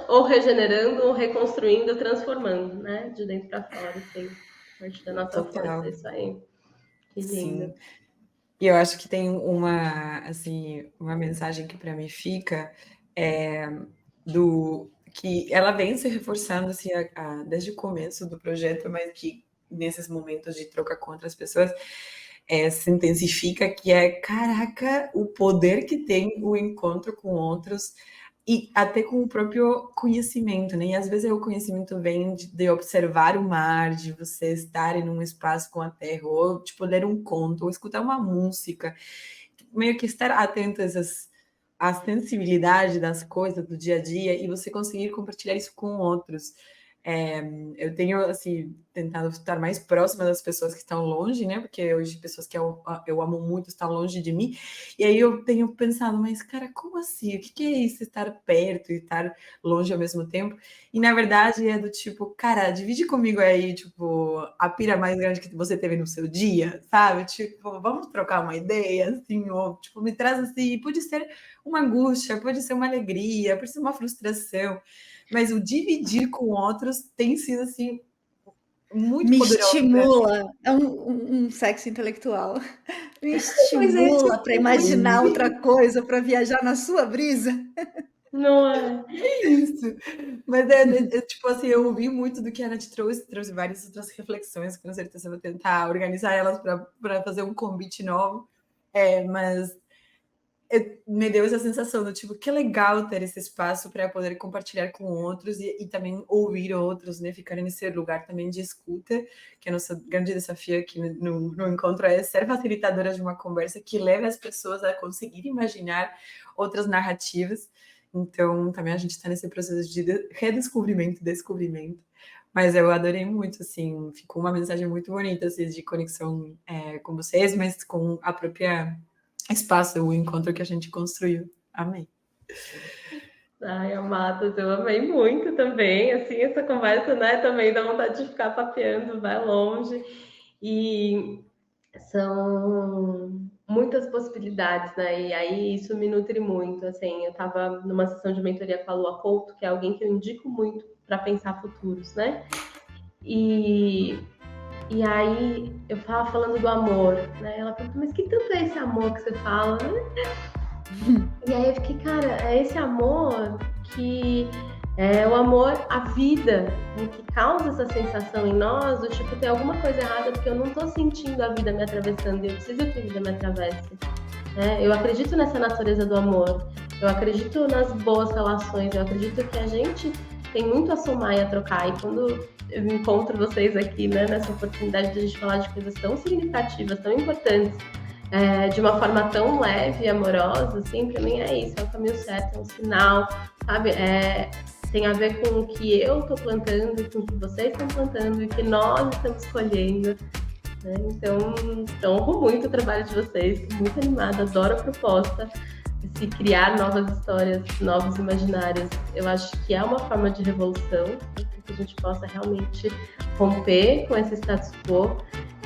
Speaker 2: ou regenerando, ou reconstruindo, ou transformando, né? De dentro para fora, assim. Parte da nossa força,
Speaker 3: Total.
Speaker 2: é isso aí. Que lindo.
Speaker 3: Sim. E eu acho que tem uma mensagem que para mim fica é, do que ela vem se reforçando assim, desde o começo do projeto, mas que nesses momentos de troca com outras pessoas se intensifica, que é, caraca, o poder que tem o encontro com outros e até com o próprio conhecimento, né? E às vezes o conhecimento vem de observar o mar, de você estar em um espaço com a terra, ou tipo ler um conto, ou escutar uma música, meio que estar atento às sensibilidades das coisas do dia a dia e você conseguir compartilhar isso com outros. Eu tenho, assim, tentado estar mais próxima das pessoas que estão longe, né? Porque hoje pessoas que eu amo muito estão longe de mim. E aí eu tenho pensado, mas, cara, como assim? O que é isso, estar perto e estar longe ao mesmo tempo? E, na verdade, é do tipo, cara, divide comigo aí, tipo, a pira mais grande que você teve no seu dia, sabe? Tipo, vamos trocar uma ideia, assim, ou, tipo, me traz assim, pode ser uma angústia, pode ser uma alegria, pode ser uma frustração, mas o dividir com outros tem sido, assim, muito
Speaker 1: Me
Speaker 3: poderoso pra mim.
Speaker 1: estimula. É um sexo intelectual. Me
Speaker 3: Mas é
Speaker 1: estimula para
Speaker 3: tipo
Speaker 1: imaginar outra coisa, para viajar na sua brisa.
Speaker 2: Não é?
Speaker 3: isso. Mas tipo assim, eu ouvi muito do que a Nath trouxe várias outras reflexões, com certeza eu vou tentar organizar elas para fazer um convite novo. Mas me deu essa sensação do tipo, que legal ter esse espaço para poder compartilhar com outros e também ouvir outros, né? Ficar nesse lugar também de escuta, que é o nosso grande desafio aqui no encontro, é ser facilitadora de uma conversa que leve as pessoas a conseguir imaginar outras narrativas. Então, também a gente está nesse processo de redescobrimento e descobrimento. Mas eu adorei muito, assim, ficou uma mensagem muito bonita, assim, de conexão com vocês, mas com a própria espaço, o encontro que a gente construiu. Amei.
Speaker 2: Ai, amadas, eu amei muito também. Assim, essa conversa, né, também dá vontade de ficar papeando, vai longe. E são muitas possibilidades, né? E aí isso me nutre muito. Assim, eu estava numa sessão de mentoria com a Lua Couto, que é alguém que eu indico muito para pensar futuros, né? E aí eu estava falando do amor, né? Ela perguntou, mas que tanto é esse amor que você fala, né? E aí eu fiquei, cara, é esse amor que é o amor à vida, né, que causa essa sensação em nós, do tipo, tem alguma coisa errada porque eu não tô sentindo a vida me atravessando e eu preciso que a vida me atravesse. Né? Eu acredito nessa natureza do amor, eu acredito nas boas relações, eu acredito que a gente tem muito a somar e a trocar. E quando eu encontro vocês aqui, né, nessa oportunidade de a gente falar de coisas tão significativas, tão importantes, de uma forma tão leve e amorosa, assim, pra mim é isso, é o caminho certo, é um sinal, sabe? Tem a ver com o que eu tô plantando, com o que vocês estão plantando e o que nós estamos colhendo. Né? Então, honro muito o trabalho de vocês, muito animada, adoro a proposta. Se criar novas histórias, novos imaginários, eu acho que é uma forma de revolução, para que a gente possa realmente romper com esse status quo.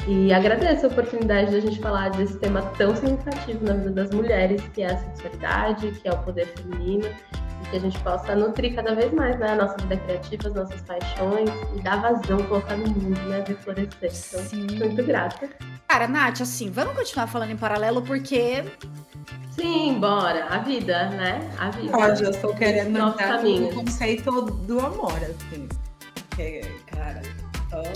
Speaker 2: E agradeço a oportunidade de a gente falar desse tema tão significativo na vida das mulheres, que é a sexualidade, que é o poder feminino, e que a gente possa nutrir cada vez mais, né, a nossa vida criativa, as nossas paixões, e dar vazão, colocar no mundo, né, de florescer. Então,
Speaker 1: Sim.
Speaker 2: muito grata.
Speaker 1: Cara, Nath, assim, vamos continuar falando em paralelo, porque...
Speaker 2: Sim, bora. A vida, né? A vida.
Speaker 3: Eu já estou querendo
Speaker 2: entrar
Speaker 3: no conceito do amor, assim. Que, cara...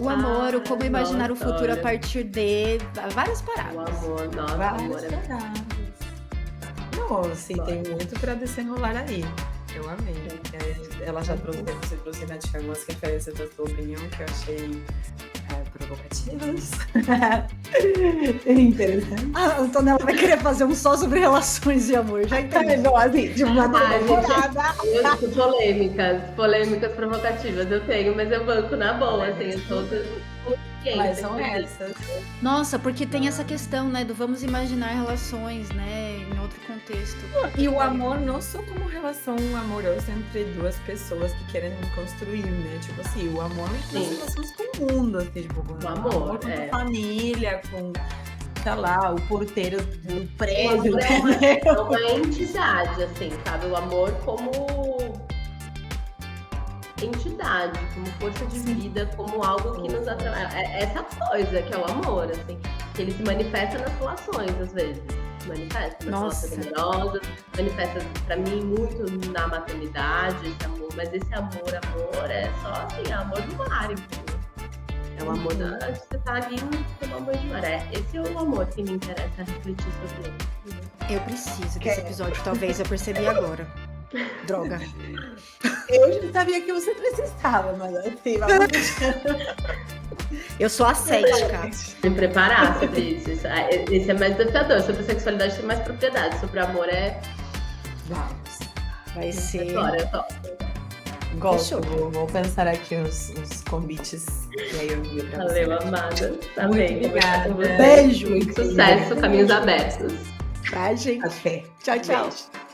Speaker 1: O amor, como imaginar o futuro a partir de várias paradas.
Speaker 2: O amor, nossa,
Speaker 3: várias
Speaker 2: amor é
Speaker 3: paradas. Não, assim, tem muito para desenrolar aí. Eu amei. Ela já trouxe, você trouxe, Nath, algumas referências da sua opinião que eu achei provocativas. Interessante.
Speaker 1: A Antonella vai querer fazer um só sobre relações e amor, já entendi.
Speaker 3: Não, assim, de uma temporada.
Speaker 2: Polêmicas provocativas eu tenho, mas eu banco na boa, assim, eu tô
Speaker 3: Mas são essas.
Speaker 1: Nossa, porque tem essa questão, né, do vamos imaginar relações, né, em outro contexto.
Speaker 3: E o amor não só como relação amorosa entre duas pessoas que querem construir, né? Tipo assim, o amor nas relações com o mundo, assim, tipo, com
Speaker 2: o amor
Speaker 3: com a família, tá lá, o porteiro do
Speaker 2: O
Speaker 3: prédio.
Speaker 2: amor é uma entidade, assim, sabe? O amor como entidade, como força de vida, como algo que nos atrai. É essa coisa que é o amor, assim, que ele se manifesta nas relações, às vezes. Se manifesta nas relações amorosas, manifesta pra mim muito na maternidade, esse amor, mas esse amor é só assim, é amor do mar, entendeu? É o amor da. Você tá ali no amor de mar. Esse é o amor que me interessa refletir sobre ele.
Speaker 1: Eu preciso desse episódio, talvez eu percebi agora. Droga.
Speaker 3: Eu já sabia que você precisava, mas assim, vamos...
Speaker 1: Eu sou ascética.
Speaker 2: Me preparar sobre isso. Esse é mais desafiador. Sobre sexualidade tem mais propriedade. Sobre amor é.
Speaker 3: Vamos.
Speaker 1: Vai ser.
Speaker 2: História, top.
Speaker 3: Gosto, vou pensar aqui uns convites e aí eu envio pra você.
Speaker 2: Valeu, amada. Amei.
Speaker 3: Obrigada.
Speaker 2: Beijo. Muito sucesso. Caminhos abertos.
Speaker 1: Tá, gente.
Speaker 3: Até.
Speaker 1: Tchau, tchau.
Speaker 3: Beijo.